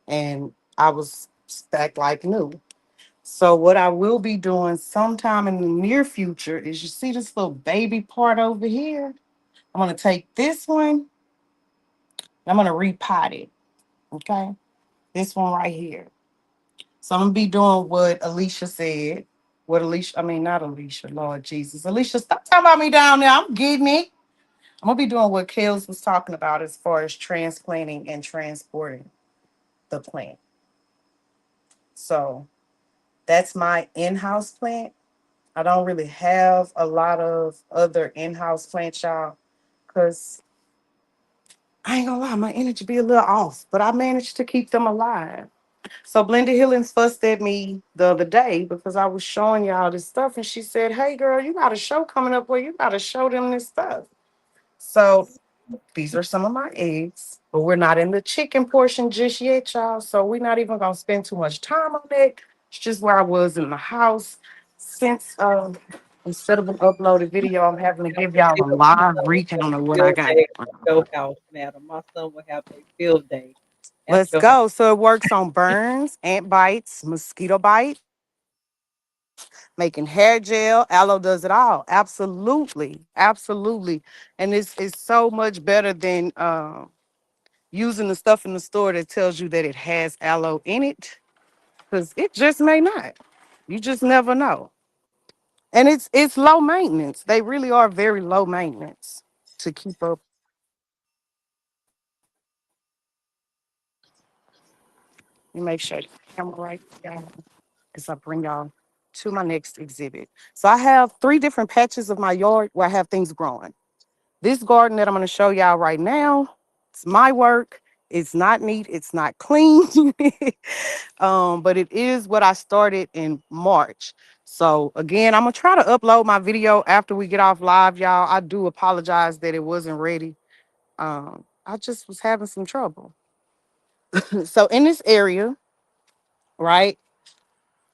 Speaker 2: and I was back like new. So what I will be doing sometime in the near future is you see this little baby part over here? I'm gonna take this one and I'm gonna repot it. Okay. This one right here. So I'm gonna be doing what Alicia said. What Alicia, I mean not Alicia, Lord Jesus. Alicia, stop talking about me down there. I'm getting it. I'm gonna be doing what Kels was talking about as far as transplanting and transporting the plant. So that's my in-house plant. I don't really have a lot of other in-house plants, y'all, because I ain't gonna lie, my energy be a little off, but I managed to keep them alive. So Blenda Hillings fussed at me the other day because I was showing y'all this stuff, and she said, "Hey girl, you got a show coming up where you gotta show them this stuff." So these are some of my eggs, but we're not in the chicken portion just yet, y'all. So we're not even gonna spend too much time on it. It's just where I was in the house. Since instead of an uploaded video, I'm having to give y'all a live recount of what I
Speaker 1: Field
Speaker 2: got.
Speaker 1: day at your house, madam. My son will have a field day at
Speaker 2: Let's
Speaker 1: your house.
Speaker 2: go. So it works on burns, ant bites, mosquito bites, making hair gel. Aloe does it all. Absolutely. Absolutely. And it's so much better than using the stuff in the store that tells you that it has aloe in it, because it just may not. You just never know. And it's low maintenance. They really are very low maintenance to keep up. You make sure the camera right there as I bring y'all to my next exhibit. So I have 3 different patches of my yard where I have things growing. This garden that I'm going to show y'all right now, it's my work. It's not neat. It's not clean. But it is what I started in March. So again, I'm gonna try to upload my video after we get off live, y'all. I do apologize that it wasn't ready. I just was having some trouble. So in this area, right,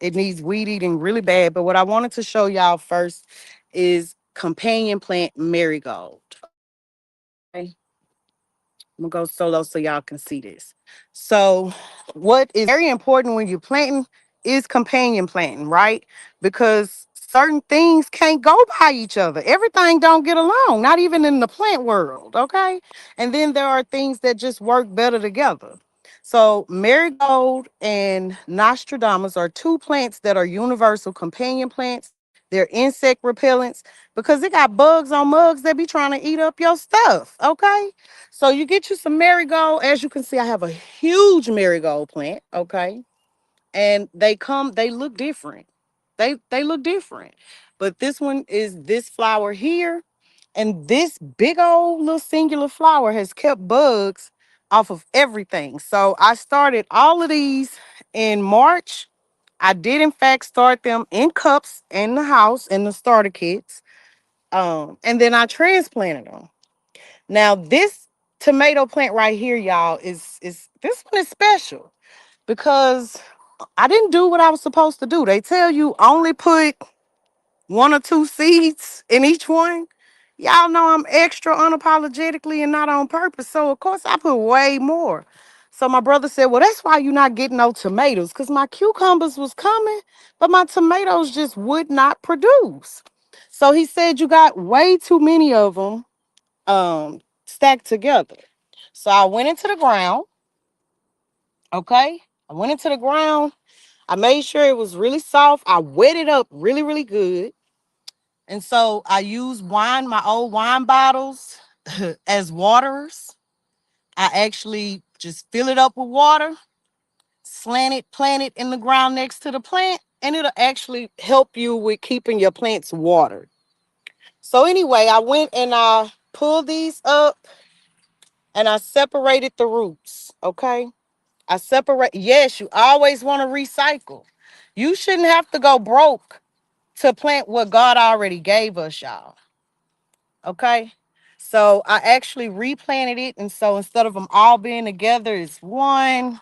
Speaker 2: it needs weed eating really bad. But what I wanted to show y'all first is companion plant marigold. Okay. I'm gonna go solo so y'all can see this. So, what is very important when you're planting is companion planting, right? Because certain things can't go by each other. Everything don't get along, not even in the plant world, okay? And then there are things that just work better together. So, marigold and Nostradamus are two plants that are universal companion plants. They're insect repellents because they got bugs on mugs that be trying to eat up your stuff, okay? So you get you some marigold. As you can see, I have a huge marigold plant, okay? And they look different. They look different. But this one is this flower here, and this big old little singular flower has kept bugs off of everything. So I started all of these in March. I did in fact start them in cups in the house in the starter kits. And then I transplanted them. Now this tomato plant right here, y'all, is this one is special because I didn't do what I was supposed to do. They tell you only put one or two seeds in each one. Y'all know I'm extra unapologetically and not on purpose. So of course I put way more. So my brother said, well, that's why you're not getting no tomatoes, because my cucumbers was coming, but my tomatoes just would not produce. So he said you got way too many of them stacked together. So I went into the ground. Okay. I went into the ground. I made sure it was really soft. I wet it up really, really good. And so I used my old wine bottles as waterers. I actually just fill it up with water, plant it in the ground next to the plant, and it'll actually help you with keeping your plants watered. So anyway, I went and I pulled these up and I separated the roots. Okay. I separate. Yes, you always want to recycle. You shouldn't have to go broke to plant what God already gave us, y'all. Okay. So I actually replanted it. And so instead of them all being together, it's one,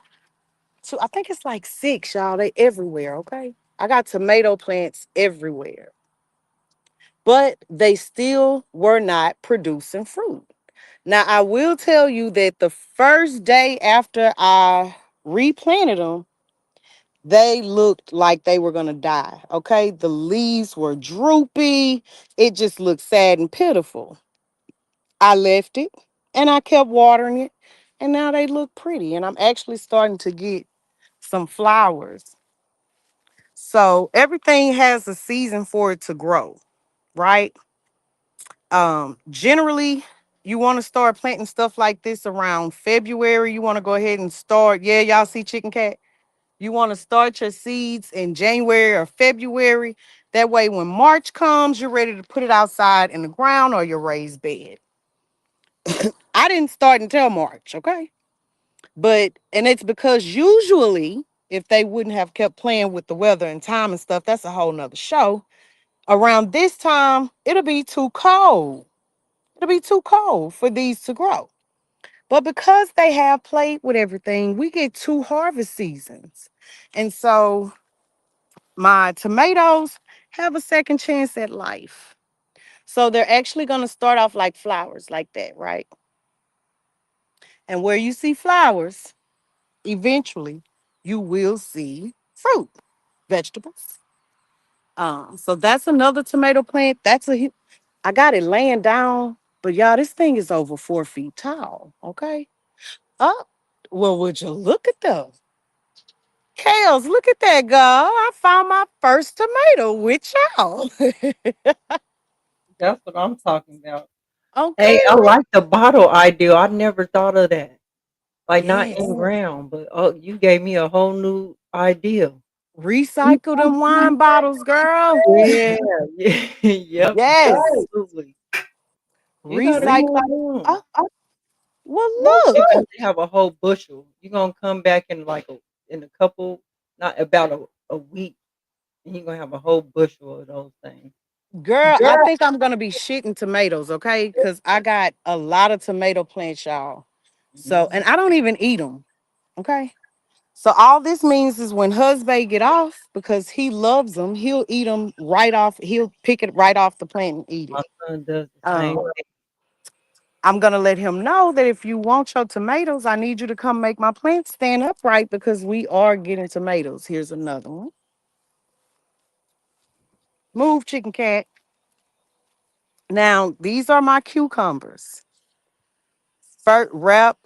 Speaker 2: two, I think it's like six, y'all. They everywhere. Okay. I got tomato plants everywhere, but they still were not producing fruit. Now, I will tell you that the first day after I replanted them, they looked like they were going to die. Okay. The leaves were droopy. It just looked sad and pitiful. I left it and I kept watering it. And now they look pretty. And I'm actually starting to get some flowers. So everything has a season for it to grow, right? Generally, you want to start planting stuff like this around February. You want to go ahead and start. Yeah, y'all see Chicken Cat? You want to start your seeds in January or February. That way, when March comes, you're ready to put it outside in the ground or your raised bed. I didn't start until March, okay? And it's because usually, if they wouldn't have kept playing with the weather and time and stuff, that's a whole nother show. Around this time, it'll be too cold. It'll be too cold for these to grow. But because they have played with everything, we get two harvest seasons. And so my tomatoes have a second chance at life. So they're actually going to start off like flowers like that, right? And where you see flowers, eventually you will see fruit, vegetables. So that's another tomato plant. I got it laying down, but y'all, this thing is over 4 feet tall. Okay. Oh, well, would you look at those? Kales, look at that, girl. I found my first tomato with y'all.
Speaker 1: That's what I'm talking about. Hey,
Speaker 2: Okay.
Speaker 1: I like the bottle idea. I never thought of that. Like not in
Speaker 2: Yes.
Speaker 1: ground, but oh, you gave me a whole new idea.
Speaker 2: Recycle them wine bottles, girl.
Speaker 1: Yeah, yeah, yep,
Speaker 2: Yes.
Speaker 1: absolutely. You gotta
Speaker 2: Recycle.
Speaker 1: move on.
Speaker 2: Oh, Well,
Speaker 1: You
Speaker 2: look,
Speaker 1: got to have a whole bushel. You're gonna come back in in a couple, not about a week, and you're gonna have a whole bushel of those things.
Speaker 2: girl, I think I'm gonna be shitting tomatoes, okay? Because I got a lot of tomato plants, y'all. So,
Speaker 1: Mhm.
Speaker 2: and I don't even eat them, okay? So all this means is when husband get off, because he loves them, he'll eat them right off. He'll pick it right off the plant and eat
Speaker 1: My
Speaker 2: it.
Speaker 1: son does the same
Speaker 2: Um,
Speaker 1: thing.
Speaker 2: I'm gonna let him know that if you want your tomatoes, I need you to come make my plants stand upright because we are getting tomatoes. Here's another one. Move, chicken cat. Now these are my cucumbers. First, wrap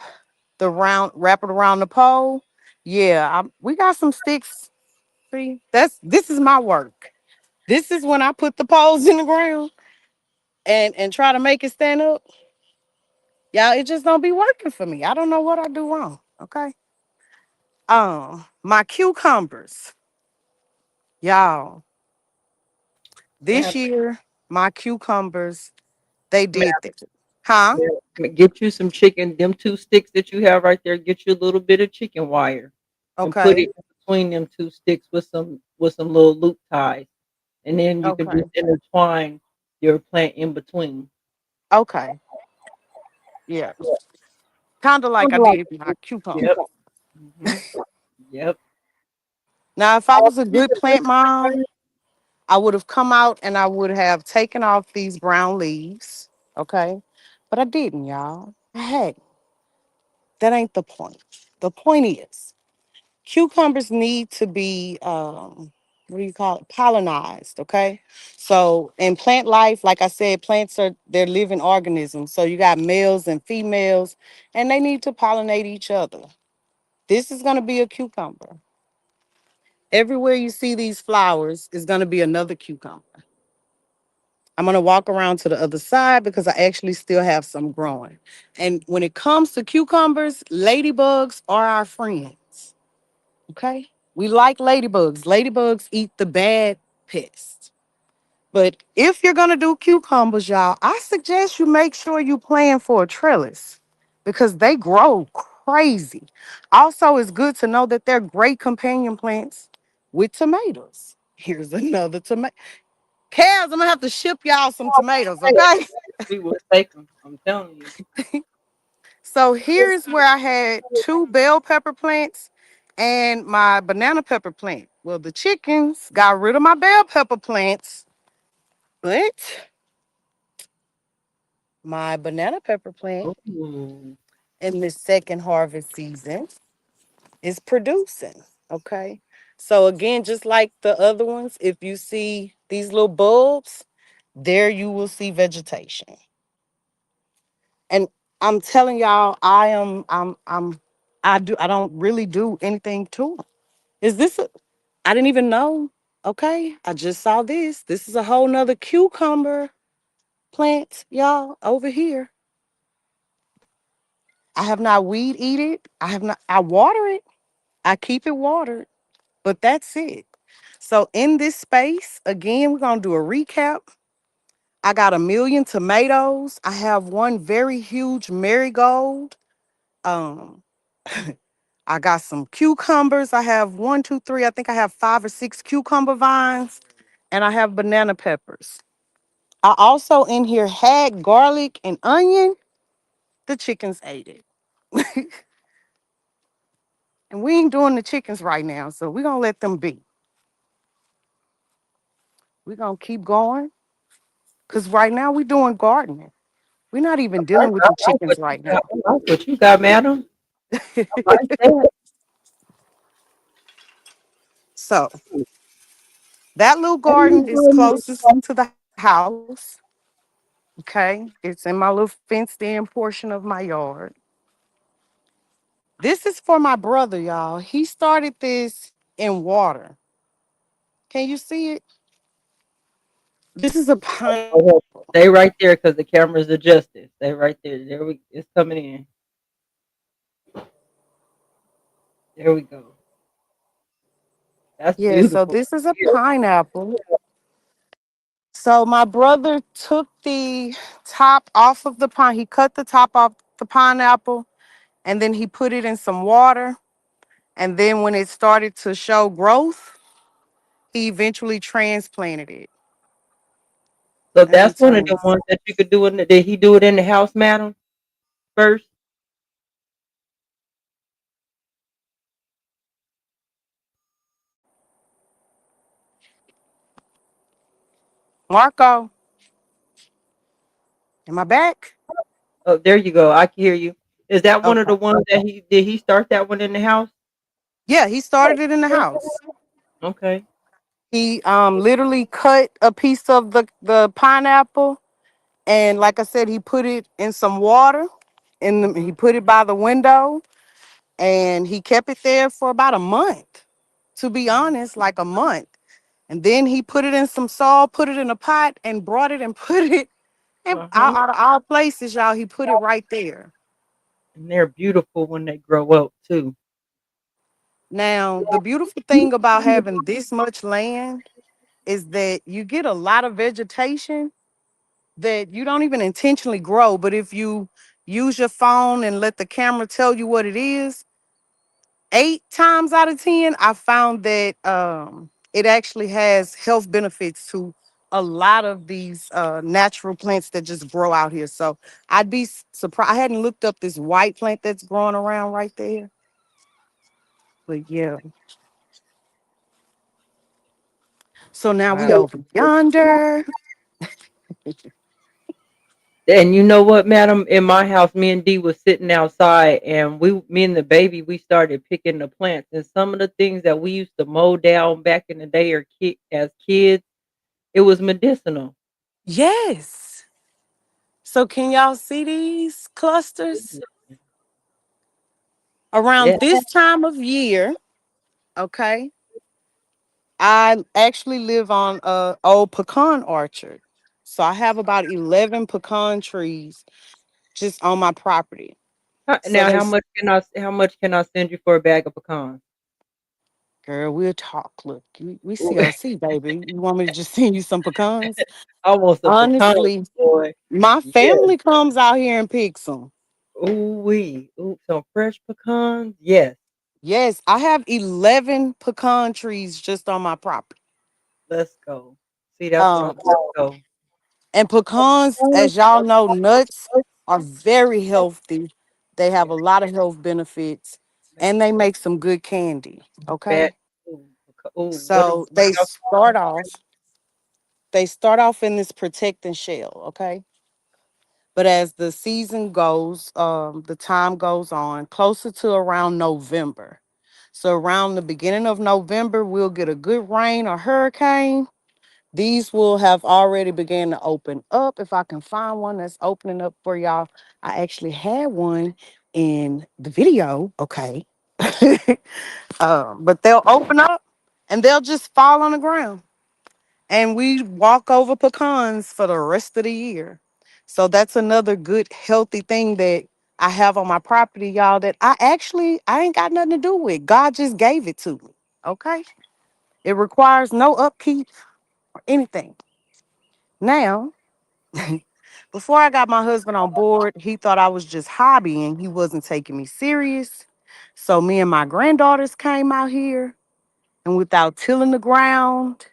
Speaker 2: it around the pole. Yeah, we got some sticks. See, this is my work. This is when I put the poles in the ground and try to make it stand up. Y'all, it just don't be working for me. I don't know what I do wrong. Okay. My cucumbers, y'all. This
Speaker 1: Madam,
Speaker 2: year, my cucumbers, they did
Speaker 1: madam,
Speaker 2: this. Huh?
Speaker 1: get you some chicken. Them two sticks that you have right there. Get you a little bit of chicken wire, and put
Speaker 2: Okay.
Speaker 1: it between them two sticks with some little loop ties, and then you can
Speaker 2: Okay.
Speaker 1: just intertwine your plant in between.
Speaker 2: Okay. Yeah. Kind of like I did my cucumber.
Speaker 1: Yep. Hmm. Yep.
Speaker 2: Now, if I was a good plant mom, I would have come out and I would have taken off these brown leaves. Okay. But I didn't, y'all. I had that ain't the point. The point is cucumbers need to be what do you call it? Pollinized. Okay. So in plant life, like I said, plants are they're living organisms. So you got males and females, and they need to pollinate each other. This is gonna be a cucumber. Everywhere you see these flowers is gonna be another cucumber. I'm gonna walk around to the other side because I actually still have some growing. And when it comes to cucumbers, ladybugs are our friends. Okay. We like ladybugs. Ladybugs eat the bad pests. But if you're gonna do cucumbers, y'all, I suggest you make sure you plan for a trellis because they grow crazy. Also, it's good to know that they're great companion plants with tomatoes. Here's another tomato. Kaz, I'm gonna have to ship y'all some tomatoes, okay?
Speaker 1: We will take them. I'm telling you.
Speaker 2: So here's where I had two bell pepper plants and my banana pepper plant. Well, the chickens got rid of my bell pepper plants, but my banana pepper plant
Speaker 1: Ooh.
Speaker 2: in this second harvest season is producing. Okay. So again, just like the other ones, if you see these little bulbs, there you will see vegetation. And I'm telling y'all, I don't really do anything to them. Is this a, I didn't even know. Okay. I just saw this. This is a whole nother cucumber plant, y'all, over here. I have not weed eat it. I water it. I keep it watered, but that's it. So in this space, again, we're gonna do a recap. I got a million tomatoes. I have one very huge marigold. Um, I got some cucumbers. I have one, two, three. I think I have 5 or 6 cucumber vines, and I have banana peppers. I also in here had garlic and onion. The chickens ate it. And we ain't doing the chickens right now, so we're gonna let them be. We're gonna keep going. Cause right now we're doing gardening. We're not even
Speaker 1: I
Speaker 2: dealing with the
Speaker 1: like
Speaker 2: chickens
Speaker 1: what you
Speaker 2: right
Speaker 1: got.
Speaker 2: now.
Speaker 1: I like what you got, madam. I like that.
Speaker 2: So that little garden is closest to the house. Okay. It's in my little fenced in portion of my yard. This is for my brother, y'all. He started this in water. Can you see it? This is a
Speaker 1: Okay.
Speaker 2: pineapple.
Speaker 1: Stay right there because the camera's adjusted. Stay right there. It's coming in. There we go. That's
Speaker 2: Yeah, so
Speaker 1: beautiful.
Speaker 2: this is a pineapple. So my brother took the top off of the pine. He cut the top off the pineapple, and then he put it in some water. And then when it started to show growth, he eventually transplanted it.
Speaker 1: So
Speaker 2: Let me
Speaker 1: that's one of
Speaker 2: turn
Speaker 1: the
Speaker 2: this.
Speaker 1: ones that you could do. Did he do it in the house, madam? First,
Speaker 2: Marco, am I back?
Speaker 1: oh, there you go. I can hear you. Is that one of
Speaker 2: Okay.
Speaker 1: the ones that he did? He start that one in the house?
Speaker 2: Yeah, he started it in the house.
Speaker 1: Okay.
Speaker 2: He literally cut a piece of the pineapple, and like I said, he put it in some water, and he put it by the window, and he kept it there for about a month. To be honest, like a month. And then he put it in some salt, put it in a pot, and brought it and put it in,
Speaker 1: Uh huh.
Speaker 2: out of all places, y'all. He put it right there.
Speaker 1: And they're beautiful when they grow up too.
Speaker 2: Now, the beautiful thing about having this much land is that you get a lot of vegetation that you don't even intentionally grow. But if you use your phone and let the camera tell you what it is, 8 times out of 10, I found that it actually has health benefits to a lot of these natural plants that just grow out here. So I'd be surprised. I hadn't looked up this white plant that's growing around right there. But yeah. So now we
Speaker 1: Wow.
Speaker 2: over yonder.
Speaker 1: And you know what, madam? In my house, me and Dee was sitting outside, and me and the baby, we started picking the plants. And some of the things that we used to mow down back in the day, as kids, it was medicinal.
Speaker 2: Yes. So can y'all see these clusters?
Speaker 1: Yeah.
Speaker 2: Around this time of year, okay, I actually live on a old pecan orchard. So I have about 11 pecan trees just on my property. So
Speaker 1: Now,
Speaker 2: there's,
Speaker 1: how much can I send you for a bag of pecans?
Speaker 2: girl, we'll talk. Look, we CLC, baby. You want me to just send you some pecans?
Speaker 1: Almost a pecan,
Speaker 2: Honestly,
Speaker 1: boy.
Speaker 2: my
Speaker 1: Yes.
Speaker 2: family comes out here and picks them.
Speaker 1: Ooh wee. Ooh, some fresh pecans. Yes.
Speaker 2: Yes, I have 11 pecan trees just on my property.
Speaker 1: Let's go. See, that's what I'm
Speaker 2: Um,
Speaker 1: talking about.
Speaker 2: And pecans, as y'all know, nuts are very healthy. They have a lot of health benefits and they make some good candy.
Speaker 1: Bad.
Speaker 2: Okay.
Speaker 1: Ooh, ooh,
Speaker 2: So
Speaker 1: what y'all call them?
Speaker 2: they start off in this protecting shell. Okay. But as the season goes, the time goes on, closer to around November. So around the beginning of November, we'll get a good rain or hurricane. These will have already began to open up. If I can find one that's opening up for y'all, I actually had one in the video. Okay. But they'll open up and they'll just fall on the ground. And we walk over pecans for the rest of the year. So that's another good, healthy thing that I have on my property, y'all, that I ain't got nothing to do with. God just gave it to me. Okay. It requires no upkeep or anything. Now, before I got my husband on board, he thought I was just hobbying. He wasn't taking me serious. So me and my granddaughters came out here and without tilling the ground,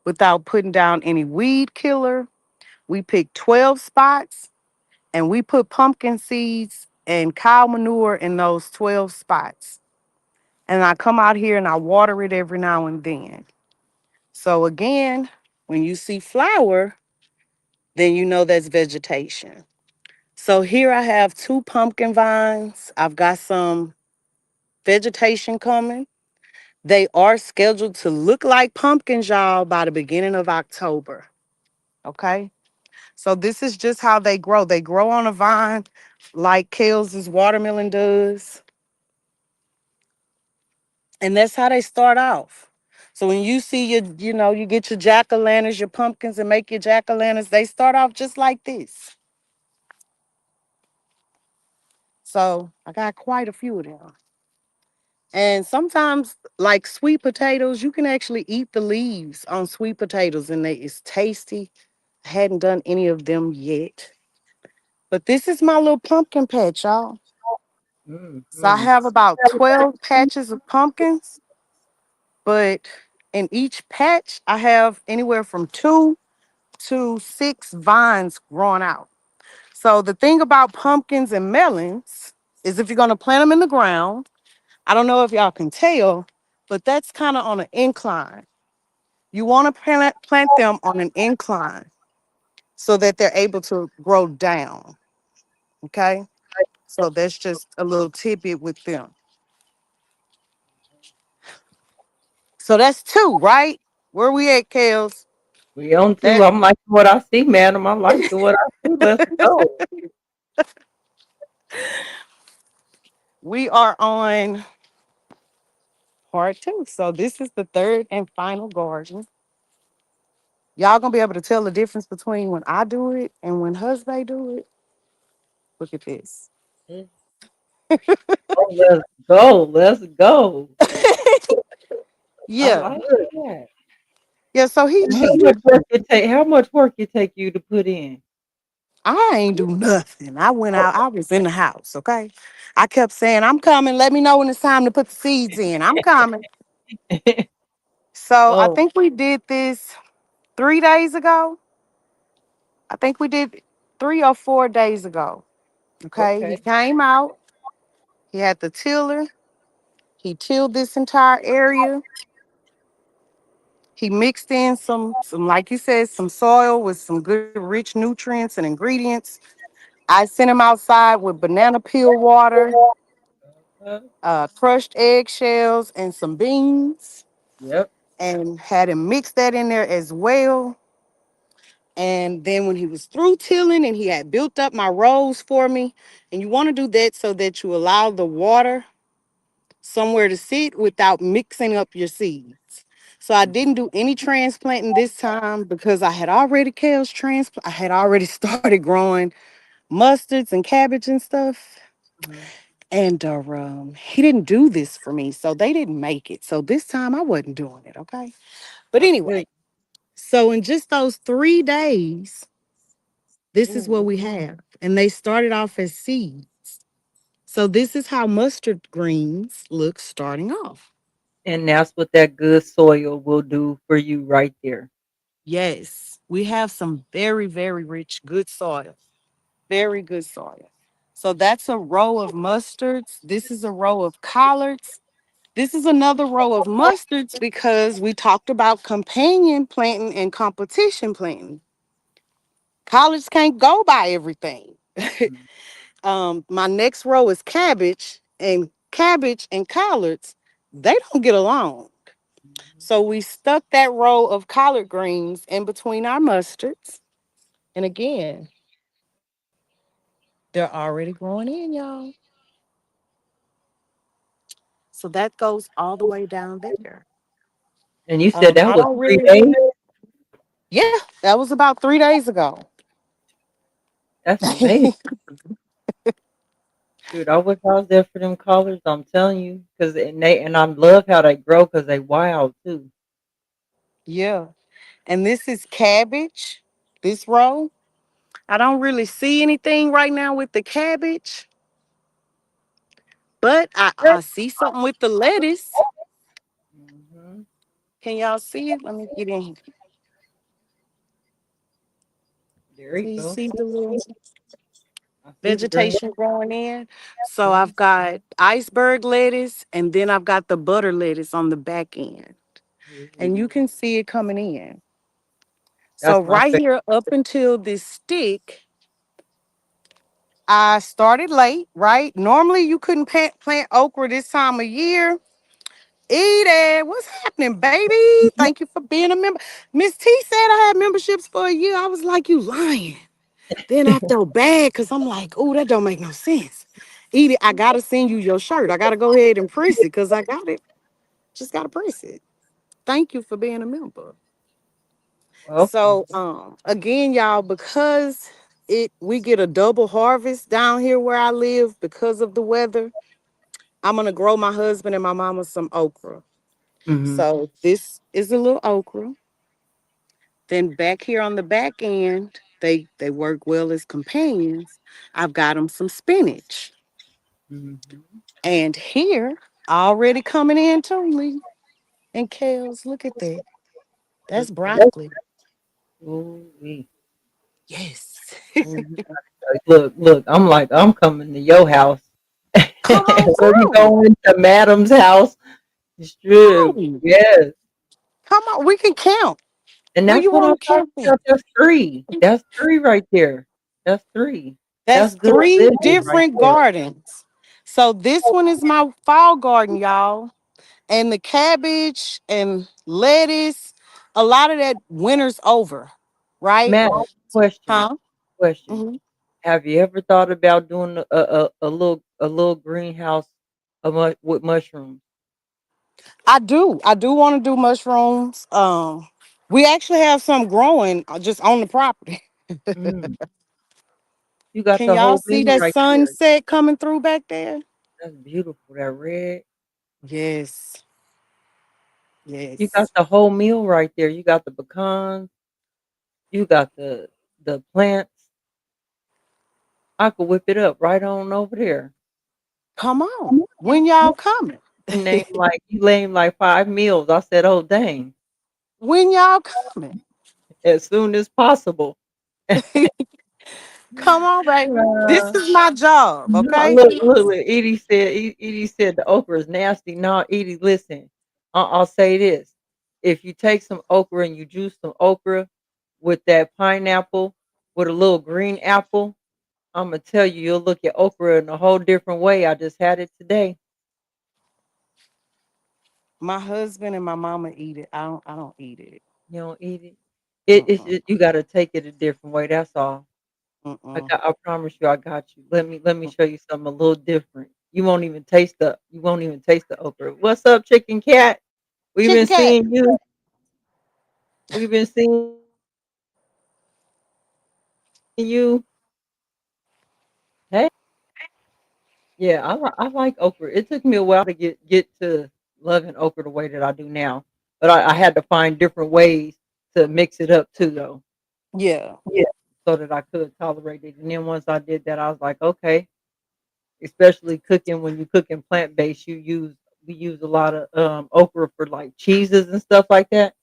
Speaker 2: without putting down any weed killer, we picked 12 spots and we put pumpkin seeds and cow manure in those 12 spots. And I come out here and I water it every now and then. So again, when you see flower, then you know that's vegetation. So here I have 2 pumpkin vines. I've got some vegetation coming. They are scheduled to look like pumpkins, y'all, by the beginning of October. Okay. So this is just how they grow. They grow on a vine like Kale's watermelon does. And that's how they start off. So when you see you get your jack-o'-lanterns, your pumpkins, and make your jack-o'-lanterns, they start off just like this. So I got quite a few of them. And sometimes, like sweet potatoes, you can actually eat the leaves on sweet potatoes, and it's tasty. I hadn't done any of them yet. But this is my little pumpkin patch, y'all. So I
Speaker 1: Mm-hmm.
Speaker 2: have about 12 patches of pumpkins, but in each patch, I have anywhere from 2 to 6 vines growing out. So the thing about pumpkins and melons is if you're going to plant them in the ground, I don't know if y'all can tell, but that's kind of on an incline. You want to plant them on an incline so that they're able to grow down. Okay. So that's just a little tidbit with them. So that's two, right? Where we at, Kels?
Speaker 1: We on two.
Speaker 2: That
Speaker 1: I'm liking what I see, madam. I like what I see. Let's go.
Speaker 2: we are on part two. So this is the third and final garden. Y'all gonna be able to tell the difference between when I do it and when husband do it. Look at this.
Speaker 1: Mm. Oh, let's go. Let's go. I
Speaker 2: Yeah.
Speaker 1: like that.
Speaker 2: Yeah, so he
Speaker 1: And how
Speaker 2: cheated.
Speaker 1: much work it take? How much work it take you to put in?
Speaker 2: I ain't do nothing. I went
Speaker 1: Oh,
Speaker 2: out, I was in the house, okay? I kept saying, I'm coming. Let me know when it's time to put the seeds in. I'm coming. So I
Speaker 1: oh,
Speaker 2: think we did this 3 days ago. I think we did 3 or 4 days ago. Okay. He
Speaker 1: okay.
Speaker 2: came out, he had the tiller, he tilled this entire area. He mixed in some, like you said, some soil with some good rich nutrients and ingredients. I sent him outside with banana peel water,
Speaker 1: Uh,
Speaker 2: crushed eggshells, and some beans,
Speaker 1: yep.
Speaker 2: and had him mix that in there as well. And then when he was through tilling and he had built up my rows for me, and you want to do that so that you allow the water somewhere to sit without mixing up your seeds. So I didn't do any transplanting this time because I had already kales transplant. I had already started growing mustards and cabbage and stuff.
Speaker 1: Mhm.
Speaker 2: And he didn't do this for me. So they didn't make it. So this time I wasn't doing it. Okay. But
Speaker 1: I feel you.
Speaker 2: anyway, so in just those 3 days, this is what
Speaker 1: Ooh,
Speaker 2: we have. And they started off as seeds. So this is how mustard greens look starting off.
Speaker 1: and that's what that good soil will do for you right there.
Speaker 2: Yes, we have some very, very rich, good soil. Very good soil. So that's a row of mustards. This is a row of collards. This is another row of mustards because we talked about companion planting and competition planting. Collards can't go by everything.
Speaker 1: Mhm.
Speaker 2: My next row is cabbage and collards, they don't get along.
Speaker 1: Mhm.
Speaker 2: So we stuck that row of collard greens in between our mustards. And again, they're already growing in, y'all. So that goes all the way down there.
Speaker 1: And you said that
Speaker 2: I
Speaker 1: was
Speaker 2: don't
Speaker 1: 3
Speaker 2: really,
Speaker 1: days?
Speaker 2: yeah, that was about 3 days ago.
Speaker 1: That's amazing. Dude, I wish I was there for them colors. I'm telling you, cause and I love how they grow because they wild too.
Speaker 2: Yeah. And this is cabbage, this row. I don't really see anything right now with the cabbage, but I see something with the lettuce.
Speaker 1: Hmm.
Speaker 2: Can y'all see it? Let me get in here.
Speaker 1: There
Speaker 2: So
Speaker 1: you
Speaker 2: you
Speaker 1: go.
Speaker 2: see the little
Speaker 1: I see the green.
Speaker 2: vegetation growing in. So
Speaker 1: Yeah.
Speaker 2: I've got iceberg lettuce and then I've got the butter lettuce on the back end. And
Speaker 1: Ooh,
Speaker 2: you can see it coming in. So
Speaker 1: that's my
Speaker 2: right
Speaker 1: favorite.
Speaker 2: here up until this stick, I started late, right? Normally you couldn't plant okra this time of year. Edie, what's happening, baby? Thank you for being a member. Miss T said I had memberships for a year. I was like, you lying. Then I felt bad because I'm like, oh, that don't make no sense. Edie, I gotta send you your shirt. I gotta go ahead and press it because I got it. Just gotta press it. Thank you for being a member.
Speaker 1: Welcome.
Speaker 2: So again, y'all, because it we get a double harvest down here where I live because of the weather, I'm gonna grow my husband and my mama some okra.
Speaker 1: Hmm.
Speaker 2: So this is a little okra. Then back here on the back end, They work well as companions. I've got them some spinach.
Speaker 1: Mhm.
Speaker 2: And here, already coming in too, Lee and kales. Look at that. That's
Speaker 1: Look at that.
Speaker 2: broccoli.
Speaker 1: Ooh-wee.
Speaker 2: Yes.
Speaker 1: Mhm. Look, I'm like, I'm coming to your house.
Speaker 2: Come on
Speaker 1: Where you
Speaker 2: through.
Speaker 1: going to Madam's house? It's true.
Speaker 2: Oh,
Speaker 1: Yes.
Speaker 2: come on. We can count.
Speaker 1: And
Speaker 2: Where
Speaker 1: that's
Speaker 2: you
Speaker 1: what I'm
Speaker 2: want to
Speaker 1: talking
Speaker 2: count at?
Speaker 1: about. That's three. That's three right there. That's three. That's
Speaker 2: That's
Speaker 1: good
Speaker 2: three
Speaker 1: living right
Speaker 2: different
Speaker 1: there.
Speaker 2: gardens. So this one is my fall garden, y'all. And the cabbage and lettuce, a lot of that winter's over, right?
Speaker 1: Madam, question,
Speaker 2: Huh?
Speaker 1: question.
Speaker 2: Mhm.
Speaker 1: Have you ever thought about doing a little greenhouse with mushrooms?
Speaker 2: I do want to do mushrooms. We actually have some growing just on the property.
Speaker 1: Mm. You got
Speaker 2: Can
Speaker 1: the
Speaker 2: y'all
Speaker 1: whole
Speaker 2: see
Speaker 1: menu
Speaker 2: that
Speaker 1: right there.
Speaker 2: sunset coming through back there?
Speaker 1: That's beautiful. That red.
Speaker 2: Yes.
Speaker 1: You got
Speaker 2: Yes.
Speaker 1: the whole meal right there. You got the pecans. You got the plants. I could whip it up right on over there.
Speaker 2: Come on. When y'all coming?
Speaker 1: You named like 5 meals. I said, oh dang,
Speaker 2: When y'all coming?
Speaker 1: as soon as possible.
Speaker 2: Come on, baby. This
Speaker 1: Uh,
Speaker 2: is my job,
Speaker 1: no,
Speaker 2: okay?
Speaker 1: look. Edie said the okra is nasty. No, Edie, listen. I'll say this: if you take some okra and you juice some okra with that pineapple with a little green apple, I'm gonna tell you, you'll look at okra in a whole different way. I just had it today.
Speaker 2: My husband and my mama eat it. I don't eat it.
Speaker 1: You don't eat it. It's
Speaker 2: Mm-mm.
Speaker 1: just, you got to take it a different way. That's all.
Speaker 2: Mm-mm.
Speaker 1: I promise you, I got you. Let me show you something a little different. You won't even taste the okra. What's up, chicken cat? We've been
Speaker 2: Chicken cat.
Speaker 1: seeing you. We've been seeing you. Hey, yeah, I like okra. It took me a while to get to loving okra the way that I do now, but I had to find different ways to mix it up too, though.
Speaker 2: Yeah.
Speaker 1: Yeah, so that I could tolerate it. And then once I did that, I was like, okay. Especially cooking when you cooking plant based, we use a lot of okra for like cheeses and stuff like that.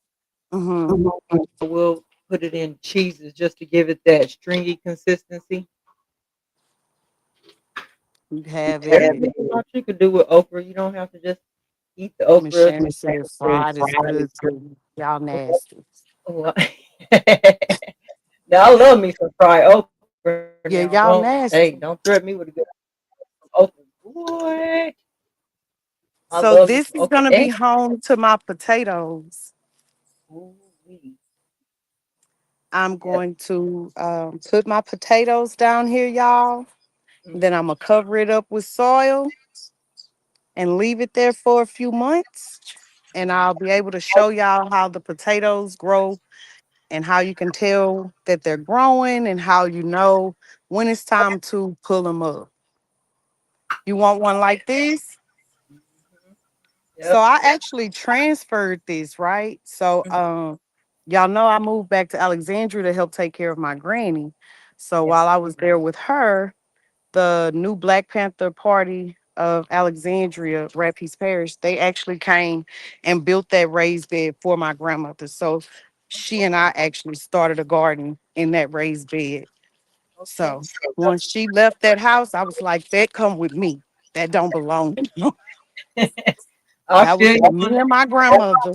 Speaker 2: Mm-hmm.
Speaker 1: Mhm. So we'll put it in cheeses just to give it that stringy consistency.
Speaker 2: You have it.
Speaker 1: Everything else you could do with okra. You don't have to just eat the
Speaker 2: Miss
Speaker 1: okra.
Speaker 2: Shannon said fried is good too. Y'all nasty.
Speaker 1: Oh, now I love me some fried okra. Now
Speaker 2: Yeah,
Speaker 1: don't
Speaker 2: y'all
Speaker 1: don't
Speaker 2: nasty.
Speaker 1: threaten me with a good okra, boy. I
Speaker 2: So
Speaker 1: love me
Speaker 2: this
Speaker 1: some
Speaker 2: is
Speaker 1: okra.
Speaker 2: gonna
Speaker 1: Dang.
Speaker 2: be home to my potatoes.
Speaker 1: Ooh-wee.
Speaker 2: I'm
Speaker 1: Yes.
Speaker 2: going to put my potatoes down here, y'all. Then
Speaker 1: Mhm.
Speaker 2: I'm gonna cover it up with soil and leave it there for a few months. And I'll be able to show y'all how the potatoes grow and how you can tell that they're growing and how you know when it's time to pull them up. You want one like this?
Speaker 1: Mhm.
Speaker 2: So
Speaker 1: Yep.
Speaker 2: I actually transferred this, right? So
Speaker 1: Mhm.
Speaker 2: y'all know I moved back to Alexandria to help take care of my granny. So
Speaker 1: Yeah.
Speaker 2: while I was there with her, the new Black Panther Party of Alexandria, Rapides Parish, they actually came and built that raised bed for my grandmother. So she and I actually started a garden in that raised bed.
Speaker 1: Okay.
Speaker 2: So once she left that house, I was like, that come with me. That don't belong.
Speaker 1: I
Speaker 2: That was
Speaker 1: feel
Speaker 2: for
Speaker 1: you
Speaker 2: me
Speaker 1: on
Speaker 2: and my grandmother.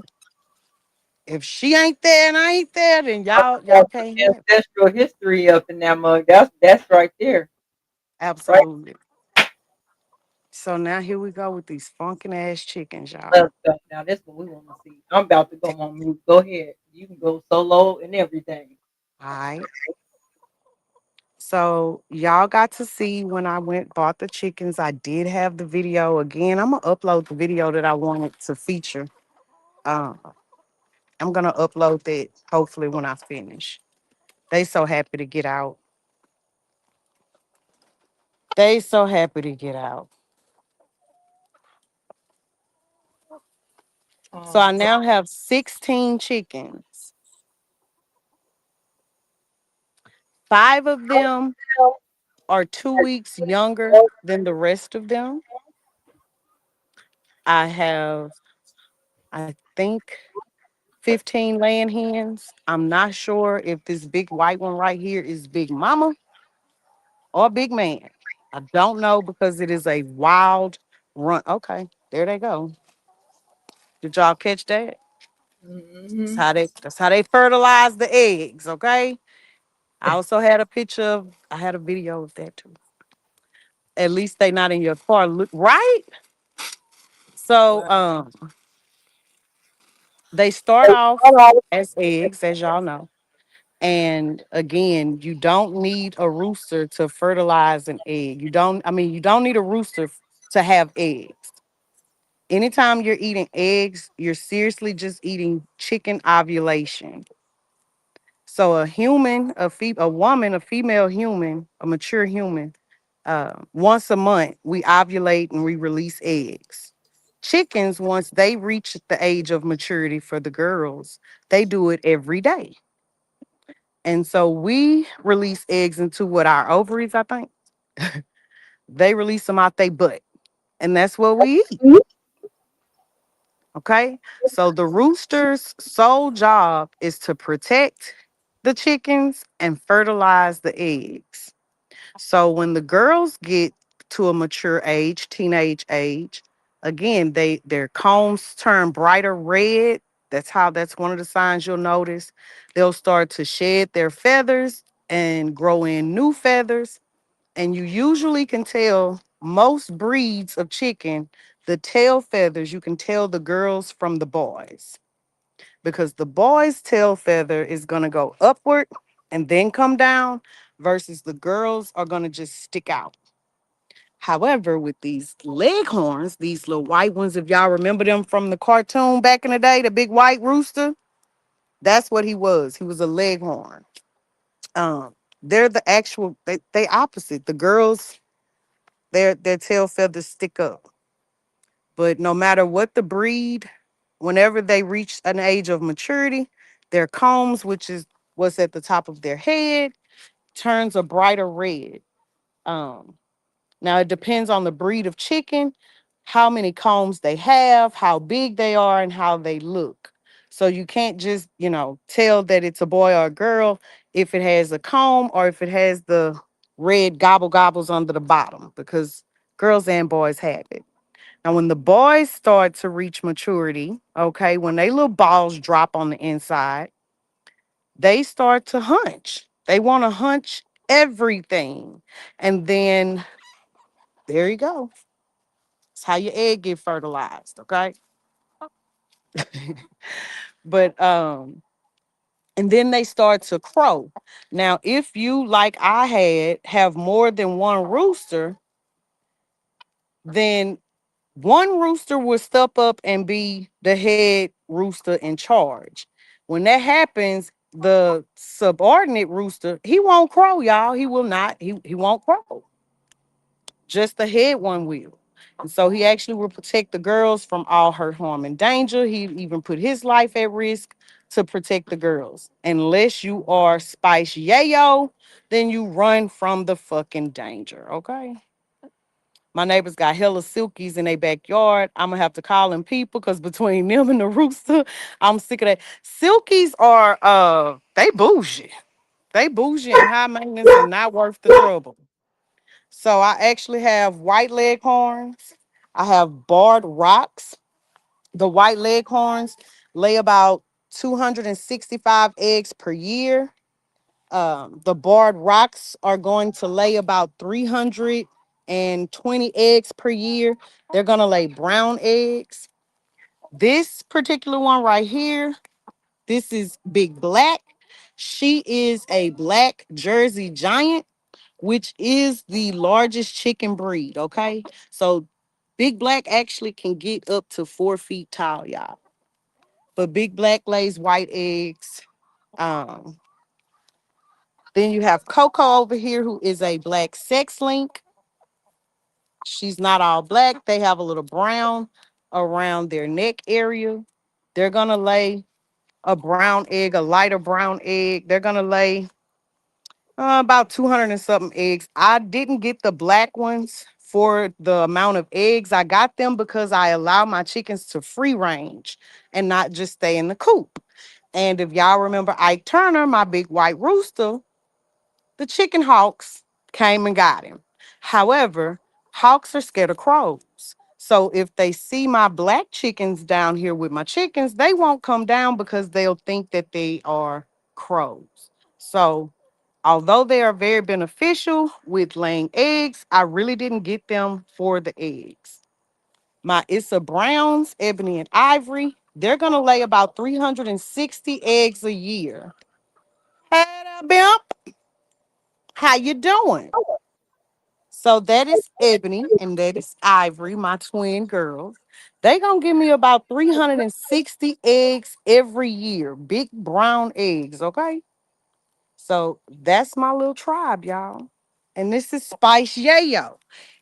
Speaker 2: If she ain't there and I ain't there, then
Speaker 1: that.
Speaker 2: y'all
Speaker 1: Got
Speaker 2: can't
Speaker 1: some
Speaker 2: have it.
Speaker 1: ancestral history up in that mug. That's right there. Right.
Speaker 2: Absolutely. So now here we go with these funkin' ass chickens, y'all.
Speaker 1: Let's go. Now this what we want to see. I'm about to go on mute. Go ahead. You can go solo and everything.
Speaker 2: All right. So y'all got to see when I went bought the chickens. I did have the video again. I'm gonna upload the video that I wanted to feature. Uh, I'm gonna upload that hopefully when I finish. They so happy to get out. They so happy to get out. So I
Speaker 1: Okay.
Speaker 2: now have 16 chickens.
Speaker 5: 5 of them are 2 weeks younger than the rest of them. I have, I think, 15 laying hens. I'm not sure if this big white one right here is Big Mama or Big Man. I don't know because it is a wild run. Okay, there they go. Did y'all catch that?
Speaker 4: Mhm.
Speaker 5: That's how they fertilize the eggs, okay? I also had a picture of I had a video of that too. At least they not in your car, right? So
Speaker 4: Right.
Speaker 5: they start off as eggs, as y'all know. And again, you don't need a rooster to fertilize an egg. You don't need a rooster to have eggs. Anytime you're eating eggs, you're seriously just eating chicken ovulation. So a woman, a female human, a mature human, once a month, we ovulate and we release eggs. Chickens, once they reach the age of maturity for the girls, they do it every day. And so we release eggs into what our ovaries, I think. They release them out their butt. And that's what we eat. Okay. So the rooster's sole job is to protect the chickens and fertilize the eggs. So when the girls get to a mature age, teenage age, again, their combs turn brighter red. That's one of the signs you'll notice. They'll start to shed their feathers and grow in new feathers. And you usually can tell most breeds of chicken, the tail feathers, you can tell the girls from the boys because the boys' tail feather is going to go upward and then come down versus the girls are going to just stick out. However, with these leghorns, these little white ones, if y'all remember them from the cartoon back in the day, the big white rooster, that's what he was. He was a leghorn. They're the actual, they opposite. The girls, their tail feathers stick up. But no matter what the breed, whenever they reach an age of maturity, their combs, which is what's at the top of their head, turns a brighter red. Um, Now it depends on the breed of chicken, how many combs they have, how big they are, and how they look. So you can't just, tell that it's a boy or a girl if it has a comb or if it has the red gobble gobbles under the bottom because girls and boys have it. Now, when the boys start to reach maturity, okay, when they little balls drop on the inside, they start to hunch. They want to hunch everything. And then there you go. It's how your egg get fertilized, okay? But and then they start to crow. Now, if you like I have more than one rooster, then one rooster will step up and be the head rooster in charge. When that happens, the subordinate rooster, he won't crow, y'all. He will not. He won't crow. Just the head one will. And so he actually will protect the girls from all hurt, harm, and danger. He even put his life at risk to protect the girls. Unless you are Spice Yayo, then you run from the fucking danger. Okay. My neighbors got hella silkies in their backyard. I'm gonna have to call them people because between them and the rooster, I'm sick of that. Silkies are they bougie. They bougie and high maintenance and not worth the trouble. So I actually have white leghorns. I have barred rocks. The white leghorns lay about 265 eggs per year. The barred rocks are going to lay about 320 eggs per year. They're going to lay brown eggs. This particular one right here, this is Big Black. She is a black Jersey giant, which is the largest chicken breed. Okay. So Big Black actually can get up to 4 feet tall, y'all. But Big Black lays white eggs. Um, then you have Coco over here, who is a black sex link. She's not all black. They have a little brown around their neck area. They're gonna lay a brown egg, a lighter brown egg. They're gonna lay About 200 and something eggs. I didn't get the black ones for the amount of eggs. I got them because I allow my chickens to free range and not just stay in the coop. And if y'all remember Ike Turner, my big white rooster, the chicken hawks came and got him. However, hawks are scared of crows. So if they see my black chickens down here with my chickens, they won't come down because they'll think that they are crows. So although they are very beneficial with laying eggs, I really didn't get them for the eggs. My Issa Browns, Ebony and Ivory, they're gonna lay about 360 eggs a year. Hey there, Bimp. How you doing? So that is Ebony and that is Ivory, my twin girls. They gonna give me about 360 eggs every year. Big brown eggs, okay? So that's my little tribe, y'all. And this is Spice Yayo.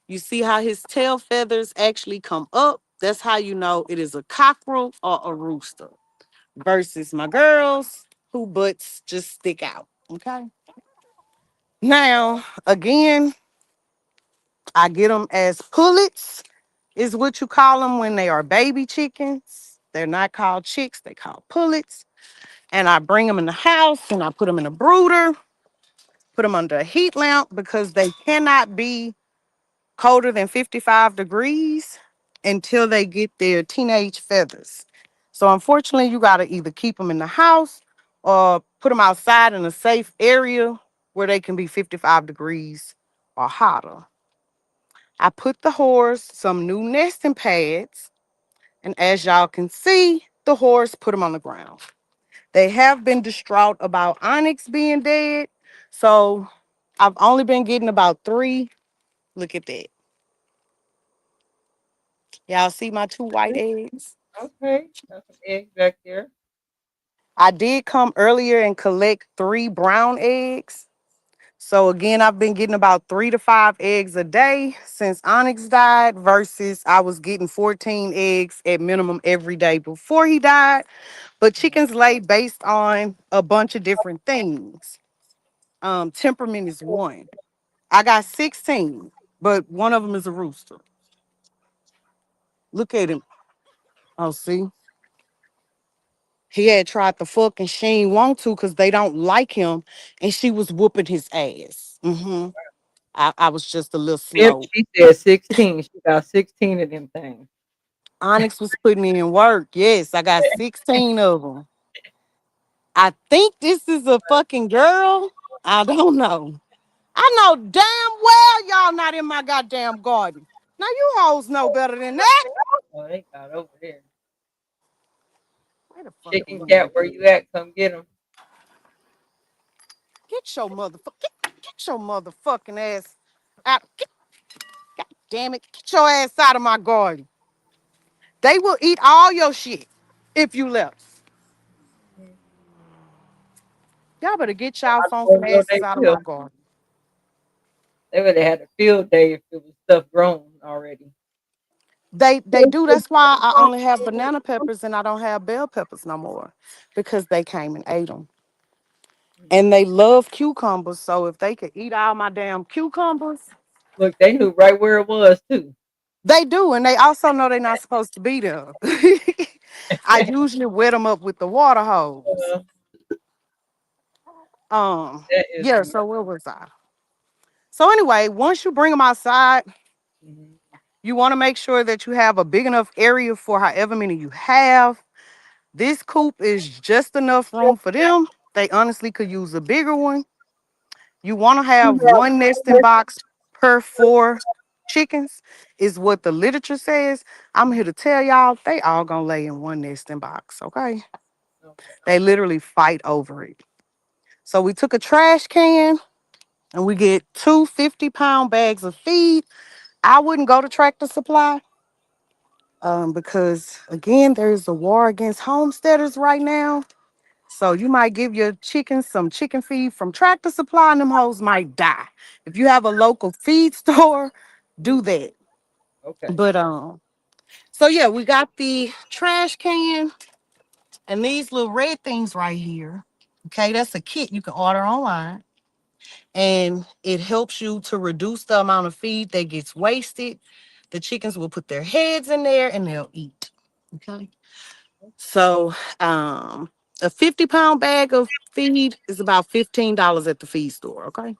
Speaker 5: You see how his tail feathers actually come up? That's how you know it is a cockerel or a rooster. Versus my girls, who butts just stick out. Okay. Now, again, I get them as pullets, is what you call them when they are baby chickens. They're not called chicks, they call pullets. And I bring them in the house and I put them in a brooder, put them under a heat lamp because they cannot be colder than 55 degrees until they get their teenage feathers. So unfortunately, you got to either keep them in the house or put them outside in a safe area where they can be 55 degrees or hotter. I put the horse some new nesting pads, and as y'all can see, the horse put them on the ground. They have been distraught about Onyx being dead, so I've only been getting about 3. Look at that. Y'all see my 2 white eggs?
Speaker 1: Okay, got some eggs back there.
Speaker 5: I did come earlier and collect 3 brown eggs. So again, I've been getting about 3 to 5 eggs a day since Onyx died versus I was getting 14 eggs at minimum every day before he died. But chickens lay based on a bunch of different things. Temperament is one. I got 16, but one of them is a rooster. Look at him. Oh, see? He had tried to fuck and she ain't want to because they don't like him. And she was whooping his ass. I was just a little
Speaker 1: If
Speaker 5: slow.
Speaker 1: she said 16, she got 16 of them things.
Speaker 5: Onyx was putting in work. Yes, I got 16 of them. I think this is a fucking girl. I don't know. I know damn well y'all not in my goddamn garden. Now you hoes know better than that.
Speaker 1: Oh, they got over there.
Speaker 5: Where the fuck
Speaker 1: Chicken
Speaker 5: am
Speaker 1: cat,
Speaker 5: I?
Speaker 1: where you at? Come get them.
Speaker 5: Get your get your motherfucking ass out. God damn it. Get your ass out of my garden. They will eat all your shit if you left. Y'all better get y'all
Speaker 1: I
Speaker 5: funky
Speaker 1: don't know
Speaker 5: asses
Speaker 1: they
Speaker 5: out of
Speaker 1: will.
Speaker 5: my garden.
Speaker 1: They would have had a field day if it was stuff grown already.
Speaker 5: They do. That's why I only have banana peppers and I don't have bell peppers no more because they came and ate them. And they love cucumbers. So if they could eat all my damn cucumbers,
Speaker 1: Look, they knew right where it was too.
Speaker 5: they do. And they also know they're not supposed to be there. I usually wet them up with the water hose.
Speaker 1: Uh, that is
Speaker 5: Yeah.
Speaker 1: the
Speaker 5: So where was I? So anyway, once you bring them outside,
Speaker 1: mhm.
Speaker 5: you want to make sure that you have a big enough area for however many you have. This coop is just enough room for them. They honestly could use a bigger one. You want to have one nesting box per 4 chickens, is what the literature says. I'm here to tell y'all they all gonna lay in one nesting box, okay?
Speaker 1: Okay.
Speaker 5: They literally fight over it. So we took a trash can and we get 2 50-pound bags of feed. I wouldn't go to Tractor Supply because, again, there's a war against homesteaders right now. So you might give your chickens some chicken feed from Tractor Supply and them hoes might die. If you have a local feed store, do that.
Speaker 1: Okay.
Speaker 5: But so yeah, we got the trash can and these little red things right here. Okay, that's a kit you can order online. and it helps you to reduce the amount of feed that gets wasted. The chickens will put their heads in there and they'll eat. Okay. So a 50-pound bag of feed is about $15 at the feed store. Okay.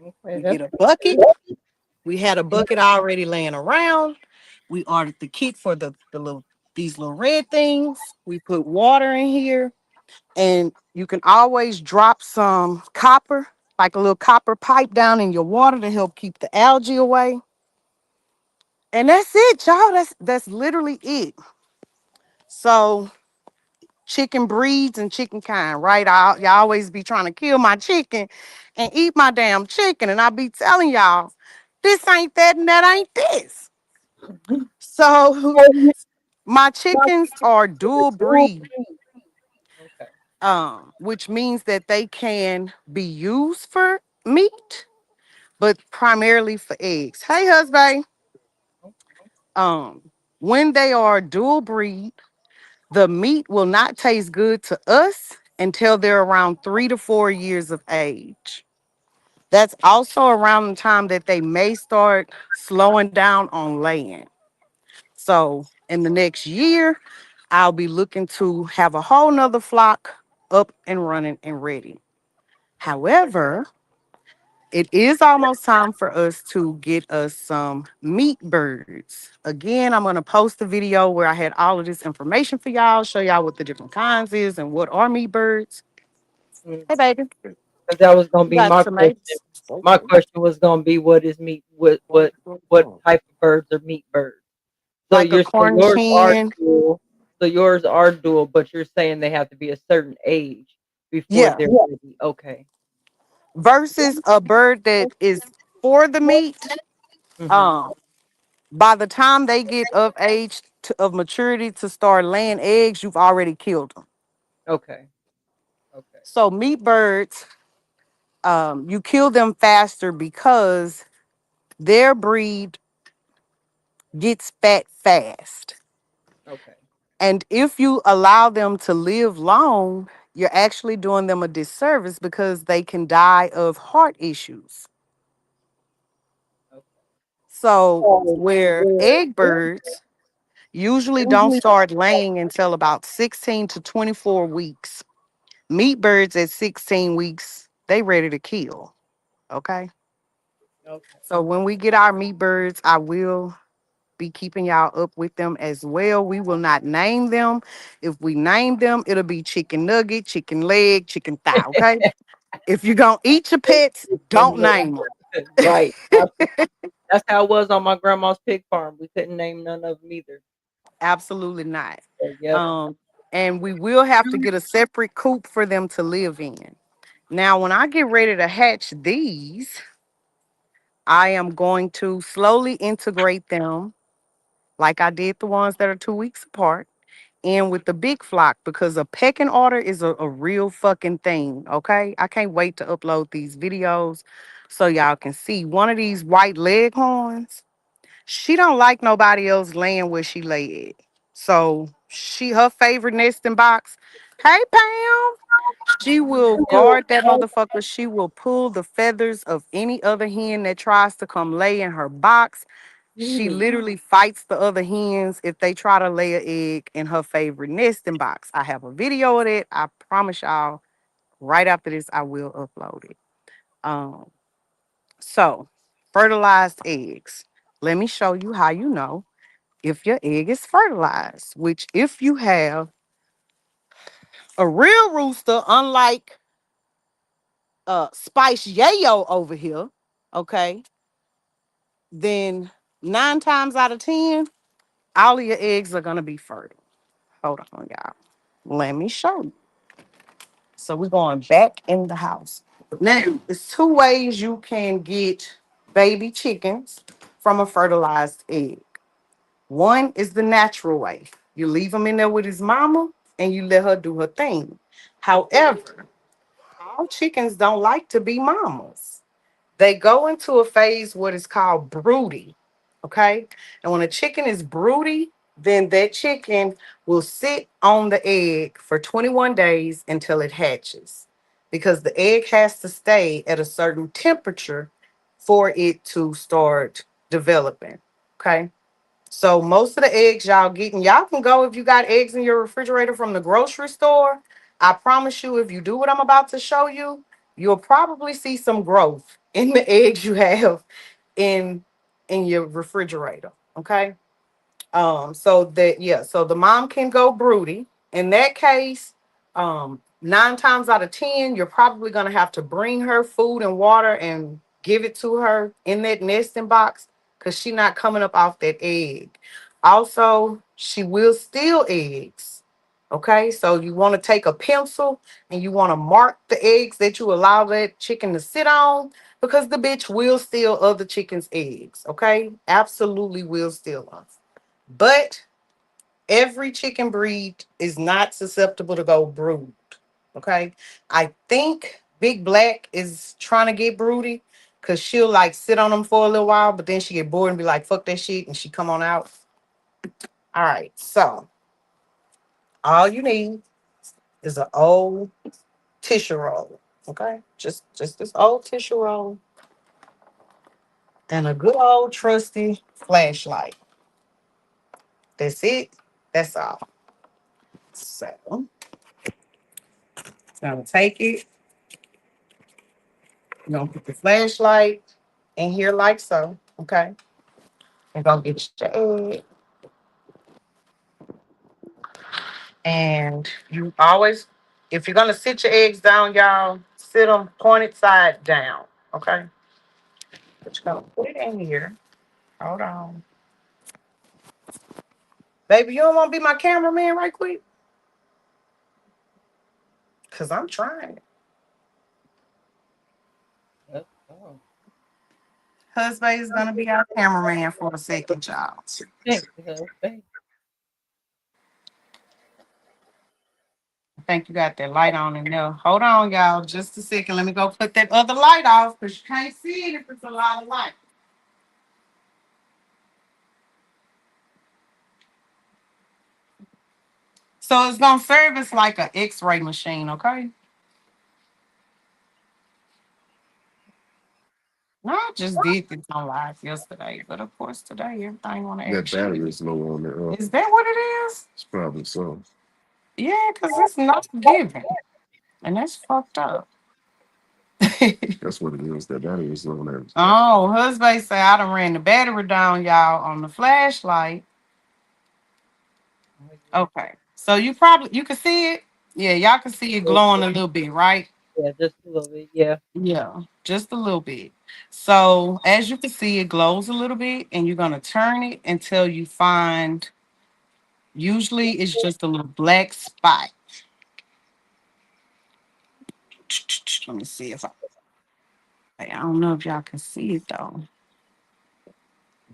Speaker 1: Okay,
Speaker 5: We
Speaker 1: that's
Speaker 5: get a bucket. We had a bucket already laying around. We ordered the kit for the little these little red things. We put water in here, and you can always drop some copper, like a little copper pipe down in your water to help keep the algae away. And that's it, y'all. That's literally it. So chicken breeds and chicken kind, right? Y'all always be trying to kill my chicken and eat my damn chicken. And I be telling y'all, this ain't that and that ain't this. So my chickens are dual breed,
Speaker 1: okay.
Speaker 5: which means that they can be used for meat, but primarily for eggs. Hey, husband. Um, when they are dual breed, the meat will not taste good to us until they're around 3 to 4 years of age. That's also around the time that they may start slowing down on laying. So in the next year, I'll be looking to have a whole nother flock up and running and ready. However, it is almost time for us to get us some meat birds. Again, I'm going to post a video where I had all of this information for y'all, show y'all what the different kinds is and what are meat birds. Hey, baby,
Speaker 1: Because that was gonna
Speaker 5: you
Speaker 1: be
Speaker 5: got
Speaker 1: my question.
Speaker 5: tomatoes?
Speaker 1: My question was gonna be, what is meat? What type of birds are meat birds? So
Speaker 5: Like a
Speaker 1: you're saying
Speaker 5: corn
Speaker 1: yours are
Speaker 5: chin.
Speaker 1: dual. So yours are dual, but you're saying they have to be a certain age before
Speaker 5: Yeah.
Speaker 1: they're ready. Okay.
Speaker 5: Versus a bird that is for the meat.
Speaker 1: Hmm.
Speaker 5: Um, by the time they get of age of maturity to start laying eggs, you've already killed them.
Speaker 1: Okay. Okay.
Speaker 5: So meat birds, you kill them faster because their breed gets fat fast.
Speaker 1: Okay.
Speaker 5: And if you allow them to live long, you're actually doing them a disservice because they can die of heart issues.
Speaker 1: Okay.
Speaker 5: So where egg birds usually don't start laying until about 16 to 24 weeks. Meat birds at 16 weeks, they ready to kill. Okay.
Speaker 1: Okay.
Speaker 5: So when we get our meat birds, I will be keeping y'all up with them as well. We will not name them. If we name them, it'll be chicken nugget, chicken leg, chicken thigh. Okay. If you're gonna eat your pets, don't name them.
Speaker 1: Right. That's how it was on my grandma's pig farm. We couldn't name none of them either.
Speaker 5: Absolutely not.
Speaker 1: So, yep.
Speaker 5: Um, and we will have to get a separate coop for them to live in. Now, when I get ready to hatch these, I am going to slowly integrate them like I did the ones that are 2 weeks apart in with the big flock because a pecking order is a real fucking thing. Okay. I can't wait to upload these videos so y'all can see one of these white leghorns. She don't like nobody else laying where she lay at. So her favorite nesting box. Hey Pam. She will guard that motherfucker. She will pull the feathers of any other hen that tries to come lay in her box. She literally fights the other hens if they try to lay an egg in her favorite nesting box. I have a video of it. I promise y'all, right after this, I will upload it. Um, so fertilized eggs. Let me show you how you know if your egg is fertilized, which if you have a real rooster, unlike Spice Yayo over here, okay, then 9 times out of 10, all of your eggs are gonna be fertile. Hold on, y'all. Let me show you. So we're going back in the house. Now, there's two ways you can get baby chickens from a fertilized egg. One is the natural way. You leave him in there with his mama and you let her do her thing. However, all chickens don't like to be mamas. They go into a phase what is called broody. Okay. And when a chicken is broody, then that chicken will sit on the egg for 21 days until it hatches. because the egg has to stay at a certain temperature for it to start developing. Okay. So most of the eggs y'all getting, y'all can go if you got eggs in your refrigerator from the grocery store. I promise you, if you do what I'm about to show you, you'll probably see some growth in the eggs you have in in your refrigerator. Okay. So that yeah, so the mom can go broody. In that case, 9 times out of 10, you're probably gonna have to bring her food and water and give it to her in that nesting box because she's not coming up off that egg. Also, she will steal eggs. Okay, so you want to take a pencil and you want to mark the eggs that you allow that chicken to sit on because the bitch will steal other chickens' eggs. Okay, absolutely will steal them. But every chicken breed is not susceptible to go brood. Okay. I think Big Black is trying to get broody because she'll like sit on them for a little while, but then she get bored and be like, fuck that shit, and she come on out. All right. So all you need is an old tissue roll. Okay. Just this old tissue roll and a good old trusty flashlight. That's it. That's all. So I'm gonna take it. You're gonna put the flashlight in here like so. Okay. You're gonna get your egg. And you always, if you're gonna sit your eggs down, y'all, sit them pointed side down. Okay. But you're gonna put it in here. Hold on. Baby, you don't wanna be my cameraman right quick? Cause I'm trying.
Speaker 1: That's fine.
Speaker 5: Husband is gonna be our cameraman for a second, y'all.
Speaker 1: Thank you, husband.
Speaker 5: I think you got that light on in there. Hold on, y'all, just a second. Let me go put that other light off because you can't see it if it's a lot of light. So it's gonna serve as like an X-ray machine, okay? No, I just did this on live yesterday, but of course today everything on the
Speaker 3: That
Speaker 5: action.
Speaker 3: battery is low on there.
Speaker 5: Is that what it is?
Speaker 3: It's probably so.
Speaker 5: Yeah, because it's not giving, and that's fucked up.
Speaker 3: That's what it is. That battery is low on there.
Speaker 5: Oh, husband say I done ran the battery down, y'all, on the flashlight.
Speaker 1: Oh, yeah.
Speaker 5: Okay, so you can see it. Yeah, y'all can see it glowing a little bit, right?
Speaker 1: Yeah, just a little bit. Yeah.
Speaker 5: Yeah, just a little bit. So as you can see, it glows a little bit, and you're gonna turn it until you find. Usually, it's just a little black spot. Let me see if I don't know if y'all can see it though.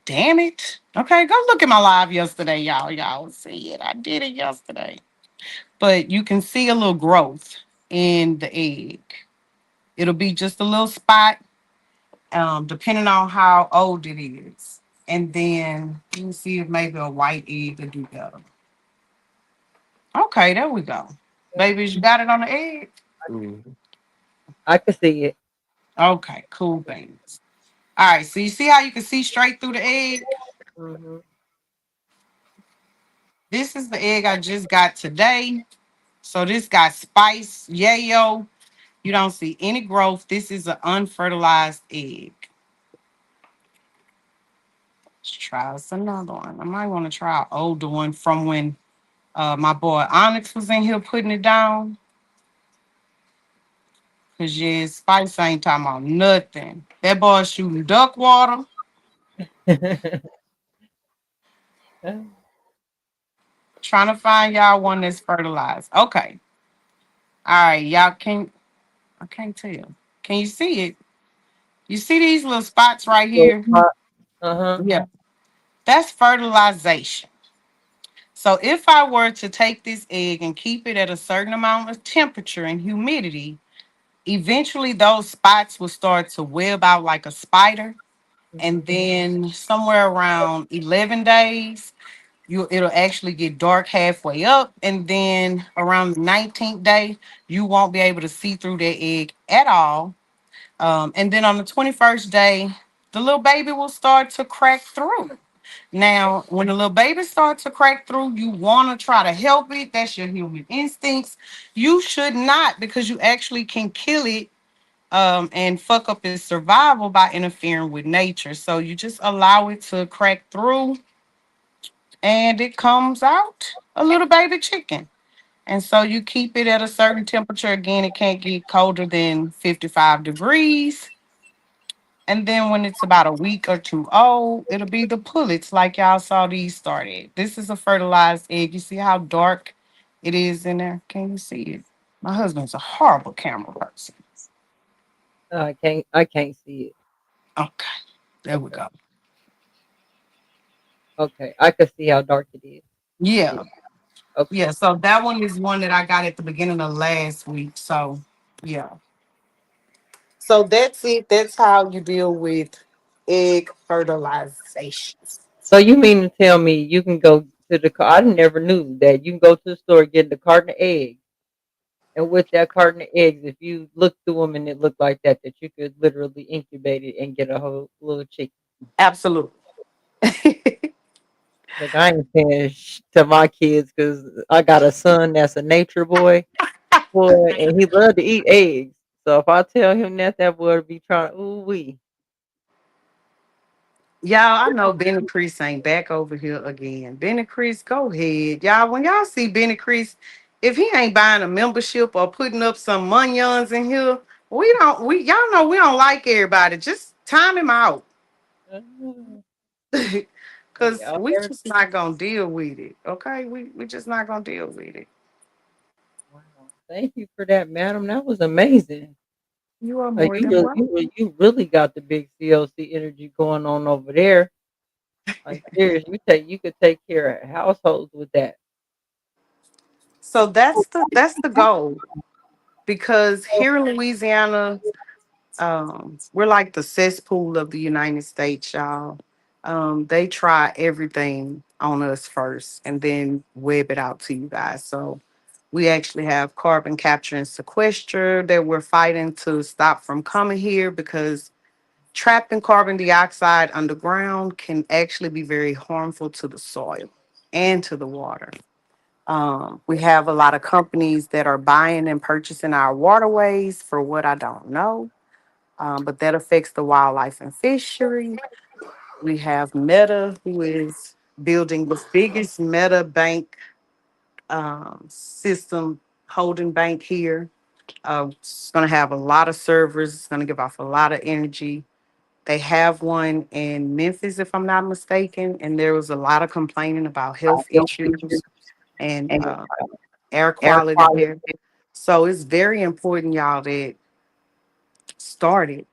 Speaker 5: Damn it. Okay, go look at my live yesterday, y'all. Y'all see it. I did it yesterday. But you can see a little growth in the egg. It'll be just a little spot, depending on how old it is. And then you can see if maybe a white egg will do better. Okay, there we go. Babies, you got it on the egg?
Speaker 3: Mhm.
Speaker 1: I can see it.
Speaker 5: Okay, cool things. All right, so you see how you can see straight through the egg?
Speaker 1: Mm-hmm.
Speaker 5: This is the egg I just got today. So this got spice, yayo. You don't see any growth. This is an unfertilized egg. Let's try us another one. I might want to try an older one from when my boy Onyx was in here putting it down. Cause yeah, Spice ain't talking about nothing. That boy shooting duck water, trying to find y'all one that's fertilized. Okay. All right, y'all can I can't tell. Can you see it? You see these little spots right here?
Speaker 1: Uh-huh.
Speaker 5: Yeah. That's fertilization. So if I were to take this egg and keep it at a certain amount of temperature and humidity, eventually those spots will start to web out like a spider. And
Speaker 1: Mhm.
Speaker 5: then somewhere around 11 days, It'll actually get dark halfway up, and then around the 19th day, you won't be able to see through that egg at all. And then on the 21st day, the little baby will start to crack through. Now, when the little baby starts to crack through, you want to try to help it. That's your human instincts. You should not, because you actually can kill it and fuck up its survival by interfering with nature. So you just allow it to crack through, and it comes out a little baby chicken. And so you keep it at a certain temperature. Again, it can't get colder than 55 degrees. And then when it's about a week or two old, it'll be the pullets like y'all saw these started. This is a fertilized egg. You see how dark it is in there? Can you see it? My husband's a horrible camera person.
Speaker 1: I can't see it.
Speaker 5: Okay, there we
Speaker 1: Okay.
Speaker 5: go.
Speaker 1: Okay. I can see how dark it is. Yeah.
Speaker 5: Yeah,
Speaker 1: Okay.
Speaker 5: yeah. So that one is one that I got at the beginning of last week. So yeah. So that's it. That's how you deal with egg fertilization.
Speaker 1: So you mean to tell me you can go to the I never knew that you can go to the store, get the carton of eggs, and with that carton of eggs, if you look through them and it looked like that, that you could literally incubate it and get a whole little chicken.
Speaker 5: Absolutely.
Speaker 1: Look, I ain't saying to my kids because I got a son that's a nature boy, and he love to eat eggs. So if I tell him that, that boy would be trying, ooh wee.
Speaker 5: Y'all, I know Benny Chris ain't back over here again. Benny Chris, go ahead. Y'all, when y'all see Benny Chris, if he ain't buying a membership or putting up some monions in here, we y'all know we don't like everybody. Just time him out.
Speaker 1: Mm,
Speaker 5: Cause
Speaker 1: y'all
Speaker 5: we
Speaker 1: heard?
Speaker 5: just not gonna deal with it. Okay? We just not gonna deal with it.
Speaker 1: Wow. Thank you for that, madam. That was amazing.
Speaker 5: You are
Speaker 1: Like
Speaker 5: more
Speaker 1: you
Speaker 5: than
Speaker 1: really,
Speaker 5: welcome.
Speaker 1: you really got the big CLC energy going on over there. Like serious, you could take care of households with that.
Speaker 5: So that's the goal. Because here in Louisiana, we're like the cesspool of the United States, y'all. They try everything on us first and then web it out to you guys. So we actually have carbon capture and sequester that we're fighting to stop from coming here because trapping carbon dioxide underground can actually be very harmful to the soil and to the water. We have a lot of companies that are buying and purchasing our waterways for what I don't know, but that affects the wildlife and fishery. We have Meta, who is building the biggest meta bank system holding bank here. It's going to have a lot of servers. It's going to give off a lot of energy. They have one in Memphis, if I'm not mistaken, and there was a lot of complaining about health issues and air quality there. So it's very important, y'all, that started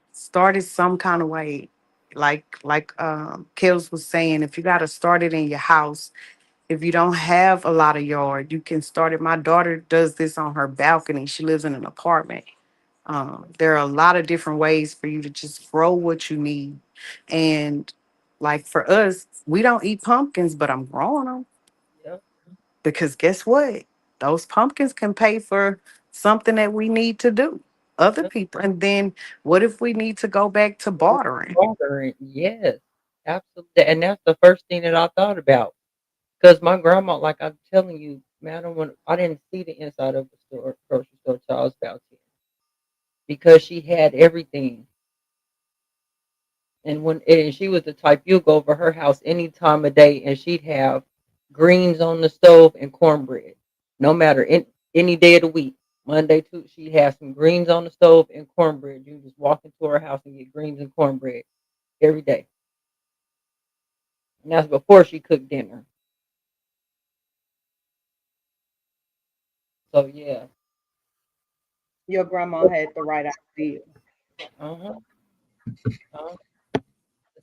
Speaker 5: some kind of way. Like Kels was saying, if you got to start it in your house, if you don't have a lot of yard, you can start it. My daughter does this on her balcony. She lives in an apartment. There are a lot of different ways for you to just grow what you need. And like for us, we don't eat pumpkins, but I'm growing them
Speaker 1: Yep.
Speaker 5: because guess what? Those pumpkins can pay for something that we need to do. Other
Speaker 1: Yep.
Speaker 5: people. And then what if we need to go back to bartering?
Speaker 1: Watering, yes, absolutely, and that's the first thing that I thought about. Because my grandma, like I'm telling you, madam, when I didn't see the inside of the store, grocery store till I was about 10, because she had everything. And she was the type you'd go over her house any time of day, and she'd have greens on the stove and cornbread, no matter any day of the week. Monday to she'd have some greens on the stove and cornbread. You just walk into her house and get greens and cornbread every day, and that's before she cooked dinner. So yeah,
Speaker 4: Your grandma had the right idea.
Speaker 1: uh-huh. uh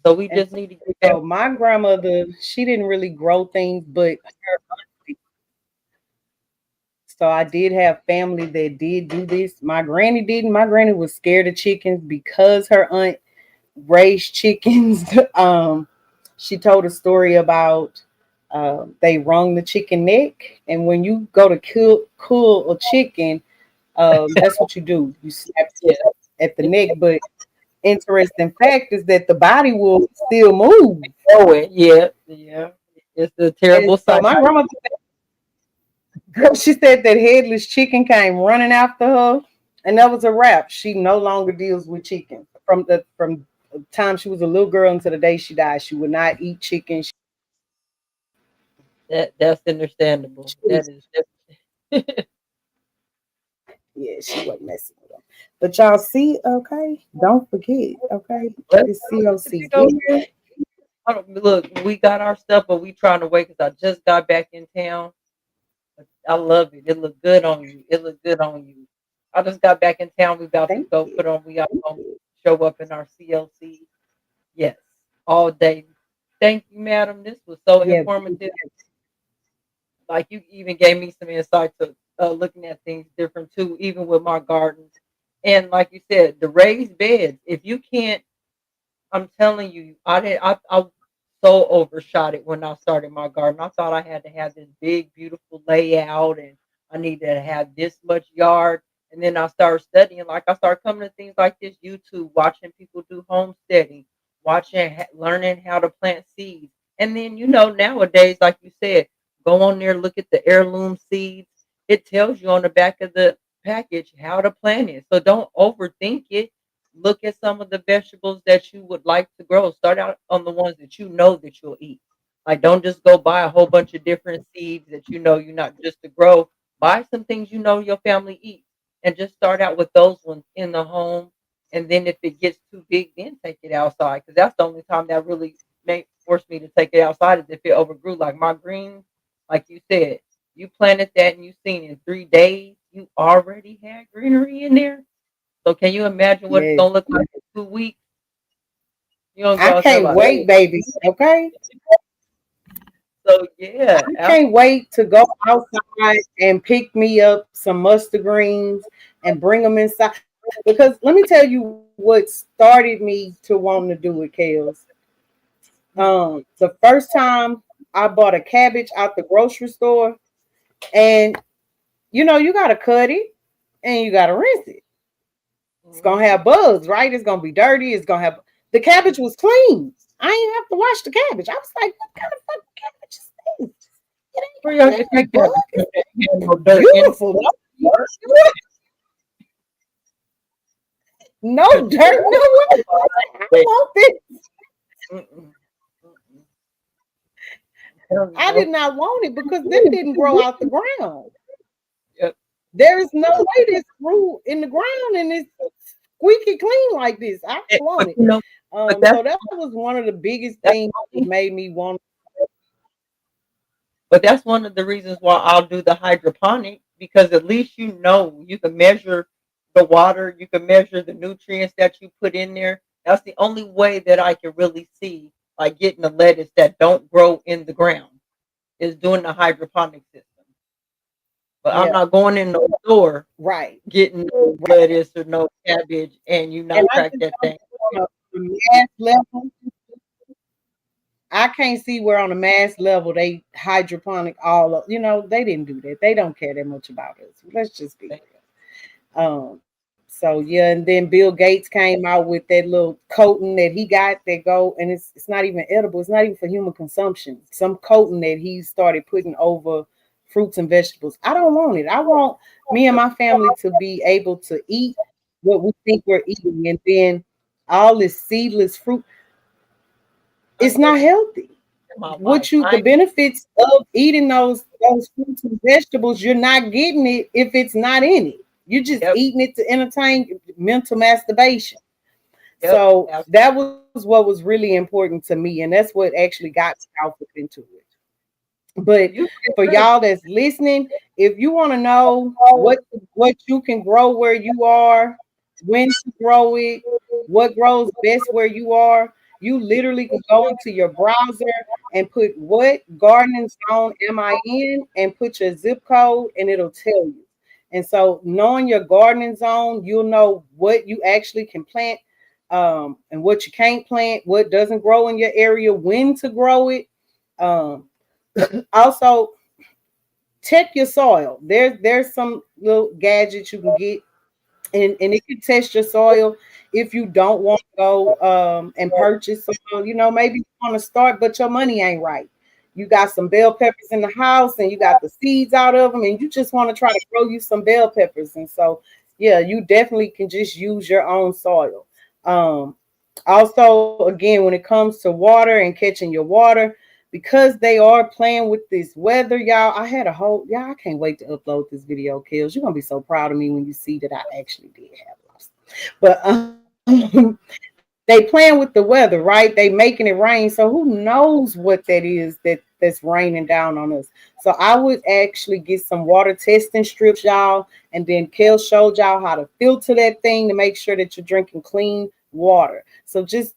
Speaker 1: So we
Speaker 4: And
Speaker 1: just need to get back.
Speaker 4: so my grandmother, she didn't really grow things, but so I did have family that did do this. My granny didn't. My granny was scared of chickens because her aunt raised chickens. She told a story about They wrung the chicken neck, and when you go to cool a chicken, that's what you do. You snap
Speaker 1: Yeah.
Speaker 4: at the neck. But interesting fact is that the body will still move.
Speaker 1: Oh, yeah, yeah. It's a
Speaker 4: And
Speaker 1: terrible
Speaker 4: so
Speaker 1: sight.
Speaker 4: my grandma, girl, she said that headless chicken came running after her, and that was a wrap. She no longer deals with chicken from the time she was a little girl until the day she died. She would not eat chicken.
Speaker 1: That's understandable. That is
Speaker 4: Yeah, she wasn't messing with them. But y'all see, okay? Don't forget, okay?
Speaker 1: Let's
Speaker 4: It's COC.
Speaker 1: go here. Look, we got our stuff, but we trying to wait because I just got back in town. I love it. It looked good on you. It looked good on you. I just got back in town. We about to
Speaker 4: Thank
Speaker 1: go
Speaker 4: you.
Speaker 1: put on. We are going to show up in our CLC. Yes, all day. Thank you, madam. This was so
Speaker 4: Yeah,
Speaker 1: informative. Like you even gave me some insight to looking at things different too, even with my gardens. And like you said, the raised beds. If you can't, I'm telling you, I so overshot it when I started my garden. I thought I had to have this big, beautiful layout, and I needed to have this much yard. And then I started studying. Like I started coming to things like this, YouTube, watching people do homesteading, learning how to plant seeds. And then nowadays, like you said, go on there, look at the heirloom seeds. It tells you on the back of the package how to plant it. So don't overthink it. Look at some of the vegetables that you would like to grow. Start out on the ones that you know that you'll eat. Like don't just go buy a whole bunch of different seeds that you know you're not just to grow. Buy some things you know your family eats and just start out with those ones in the home. And then if it gets too big, then take it outside. Because that's the only time that really may force me to take it outside is if it overgrew. Like my greens, like you said, you planted that and you seen in 3 days, you already had greenery in there. So can you imagine what it's
Speaker 4: yes.
Speaker 1: gonna look like in 2 weeks? You know what
Speaker 4: I
Speaker 1: I'm saying?
Speaker 4: can't
Speaker 1: Like,
Speaker 4: wait, baby. Okay.
Speaker 1: so yeah,
Speaker 4: I can't wait to go outside and pick me up some mustard greens and bring them inside. Because let me tell you what started me to wanting to do it, Kels. The first time I bought a cabbage out the grocery store, and you gotta cut it and you gotta rinse it. It's gonna
Speaker 1: mhm.
Speaker 4: have bugs, right? It's gonna be dirty. It's gonna have the cabbage was clean. I ain't have to wash the cabbage. I was like, what kind of fucking cabbage is this? It
Speaker 1: Where
Speaker 4: ain't
Speaker 1: y'all
Speaker 4: got
Speaker 1: get
Speaker 4: no
Speaker 1: that
Speaker 4: bug.
Speaker 1: cabbage?
Speaker 4: It's
Speaker 1: Ain't no dirt in it.
Speaker 4: beautiful. No dirt, no way. I
Speaker 1: Wait,
Speaker 4: want this.
Speaker 1: mm-mm, mm-mm. Hell
Speaker 4: I
Speaker 1: no.
Speaker 4: did not want it because them didn't grow out the ground.
Speaker 1: Yep.
Speaker 4: There is no way this grew in the ground and it's squeaky clean like this. I don't want
Speaker 1: But
Speaker 4: it.
Speaker 1: but that's
Speaker 4: So that was one of the biggest
Speaker 1: that's
Speaker 4: things that made me want.
Speaker 1: but that's one of the reasons why I'll do the hydroponic because at least you can measure the water, you can measure the nutrients that you put in there. That's the only way that I can really see like getting the lettuce that don't grow in the ground is doing the hydroponic system. But I'm
Speaker 4: Yeah,
Speaker 1: not going in no store
Speaker 4: right.
Speaker 1: getting no lettuce or no cabbage and you
Speaker 4: And
Speaker 1: not
Speaker 4: I
Speaker 1: crack
Speaker 4: just
Speaker 1: that
Speaker 4: don't
Speaker 1: thing.
Speaker 4: see on a mass level. I can't see where on a mass level they hydroponic all of, they didn't do that. They don't care that much about us. Let's just be real. So yeah, and then Bill Gates came out with that little coating that he got that go, and it's not even edible. It's not even for human consumption. Some coating that he started putting over fruits and vegetables. I don't want it. I want me and my family to be able to eat what we think we're eating, and then all this seedless fruit.
Speaker 1: I
Speaker 4: It's
Speaker 1: ain't never
Speaker 4: not
Speaker 1: seen
Speaker 4: healthy.
Speaker 1: it in my life.
Speaker 4: The benefits of eating those fruits and vegetables, you're not getting it if it's not in it. You're just
Speaker 1: Yep,
Speaker 4: eating it to entertain mental masturbation.
Speaker 1: yep.
Speaker 4: So that was what was really important to me, and that's what actually got me off into it. But
Speaker 1: You
Speaker 4: for y'all that's listening, if you want to know what you can grow where you are, when to grow it, what grows best where you are, you literally can go into your browser and put what gardening zone am I in and put your zip code and it'll tell you. And so knowing your gardening zone, you'll know what you actually can plant and what you can't plant, what doesn't grow in your area, when to grow it. Um, Also, check your soil. There's some little gadgets you can get, and it can test your soil if you don't want to go and purchase soil. Maybe you want to start, but your money ain't right. You got some bell peppers in the house, and you got the seeds out of them, and you just want to try to grow you some bell peppers. And so, yeah, you definitely can just use your own soil. Um, Also, again, when it comes to water and catching your water, because they are playing with this weather, y'all. I can't wait to upload this video, Kills. You're gonna be so proud of me when you see that I actually did have lost. But they playing with the weather, right? They making it rain. So who knows what that is that's raining down on us. So I would actually get some water testing strips, y'all, and then Kel showed y'all how to filter that thing to make sure that you're drinking clean water. So just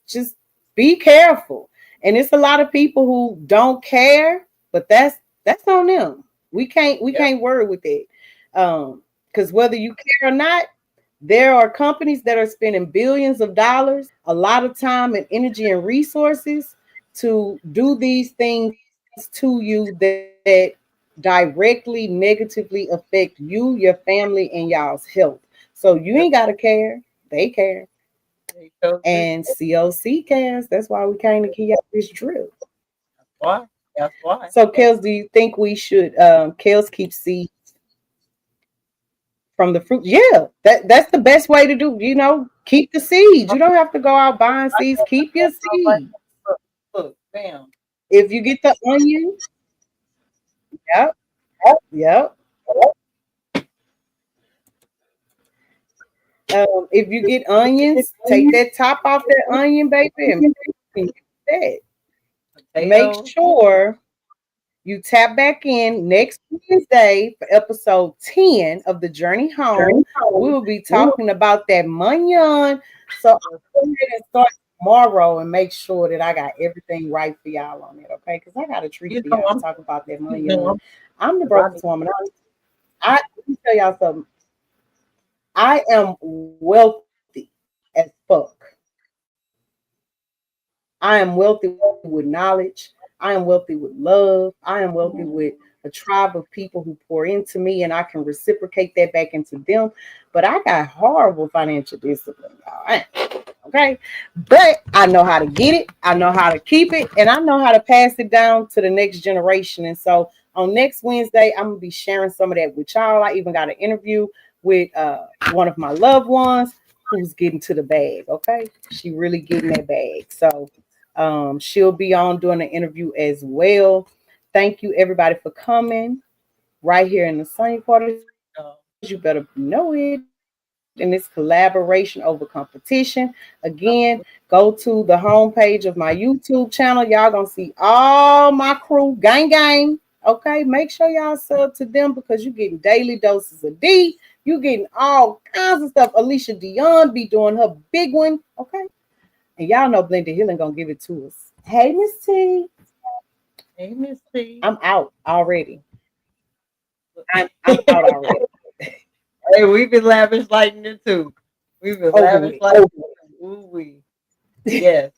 Speaker 4: be careful. And it's a lot of people who don't care, but that's on them. We can't worry with it. Because whether you care or not, there are companies that are spending billions of dollars, a lot of time and energy and resources to do these things to you that directly negatively affect you, your family, and y'all's health. So you ain't gotta care. They care.
Speaker 1: They so do.
Speaker 4: And COC cares. That's why we came to give y'all this drip.
Speaker 1: Why? That's why.
Speaker 4: So, Kels, do you think we should Kels keep seeds from the fruit? Yeah, that's the best way to do. Keep the seeds. You don't have to go out buying seeds. Keep your seeds.
Speaker 1: Look, bam.
Speaker 4: If you get the onion, yep, yep. If you get onions, take that top off that onion, baby, and use that. Make
Speaker 1: Potatoes.
Speaker 4: sure you tap back in next Wednesday for episode 10 of the Journey Home. We will be talking about that mignon. So I'll go ahead and start tomorrow and make sure that I got everything right for y'all on it, okay? Because I got a treat for y'all to talk about that mignon. I'm the brokest woman. Let me tell y'all something. I am wealthy as fuck. I am wealthy with knowledge. I am wealthy with love. I am wealthy with a tribe of people who pour into me, and I can reciprocate that back into them. But I got horrible financial discipline, y'all. Okay. But I know how to get it. I know how to keep it, and I know how to pass it down to the next generation. And so on next Wednesday, I'm going to be sharing some of that with y'all. I even got an interview with one of my loved ones who's getting to the bag. Okay. She really getting that bag. So she'll be on doing an interview as well. Thank you, everybody, for coming right here in the sunny part of you better know it. And it's collaboration over competition. Again, go to the homepage of my YouTube channel. Y'all gonna see all my crew, gang. Okay, make sure y'all sub to them because you're getting daily doses of D. You getting all kinds of stuff. Alicia Dion be doing her big one. Okay. And y'all know Blended Healing gonna give it to us. Hey, Miss T.
Speaker 1: Hey, Miss T.
Speaker 4: I'm out already. I'm out already.
Speaker 1: Hey, we've been lavish lightning too. We've been lavish lightning. Ooh wee. Yes.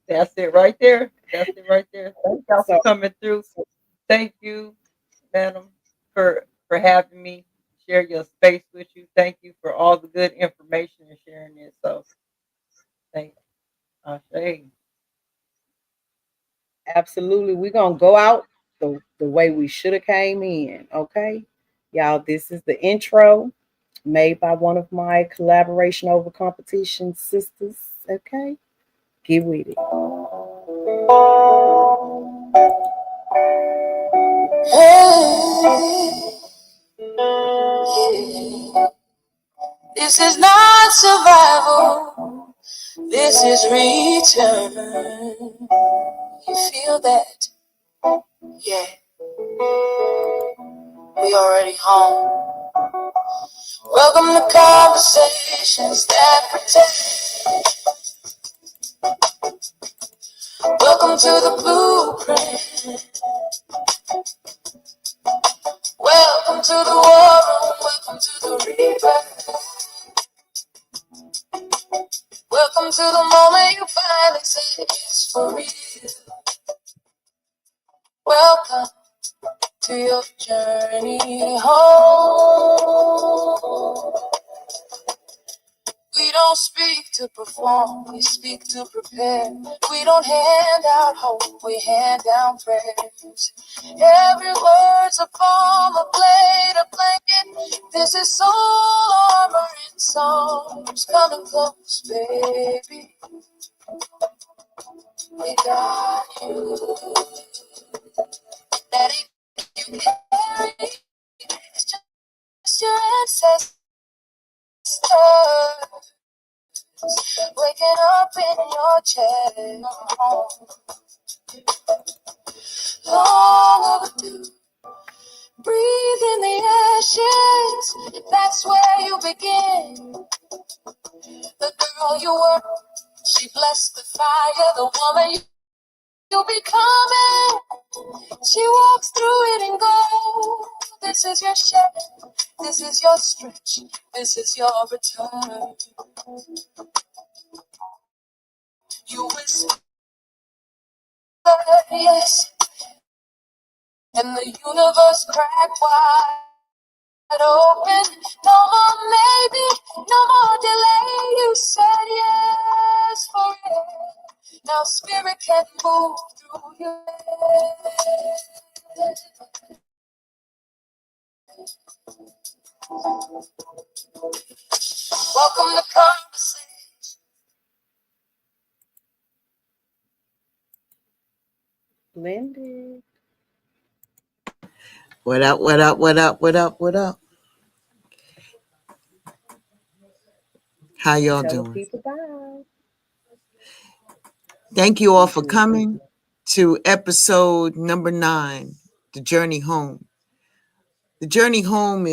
Speaker 1: That's it right there. That's it right there. Thank y'all for coming through. Thank you, madam, for having me share your space with you. Thank you for all the good information and sharing it. So thank you.
Speaker 4: Absolutely. We're gonna go out the way we should have came in. Okay. Y'all, this is the intro made by one of my collaboration over competition sisters. Okay. Get with it.
Speaker 3: This is not survival. This is return. You feel that? Yeah. We already home. Welcome to conversations that protect. Welcome to the blueprint. Welcome to the war room. Welcome to the rebirth. Welcome to the moment you finally say it's for real. Welcome. journey home. We don't speak to perform, we speak to prepare. We don't hand out hope, we hand down prayers. Every word's a poem, a blade, a blanket. This is soul armor in songs. Coming close, baby. We got you. That you carry, it's just your ancestors. Waking up in your chair. Long overdue. Breathe in the ashes. That's where you begin. The girl you were, she blessed the fire. The woman you're becoming, she walks through it in gold. This is your shed. This is your stretch. This is your return. You whisper, yes, and the universe cracked wide open. No more maybe, no more delay. You said yes for it. Now spirit can move through you. Welcome to conversation.
Speaker 4: Blended.
Speaker 6: What up, what up, what up, what up, what up? How y'all
Speaker 4: Tell the
Speaker 6: doing?
Speaker 4: people bye.
Speaker 6: Thank you all for coming to episode number 9, The Journey Home. The Journey Home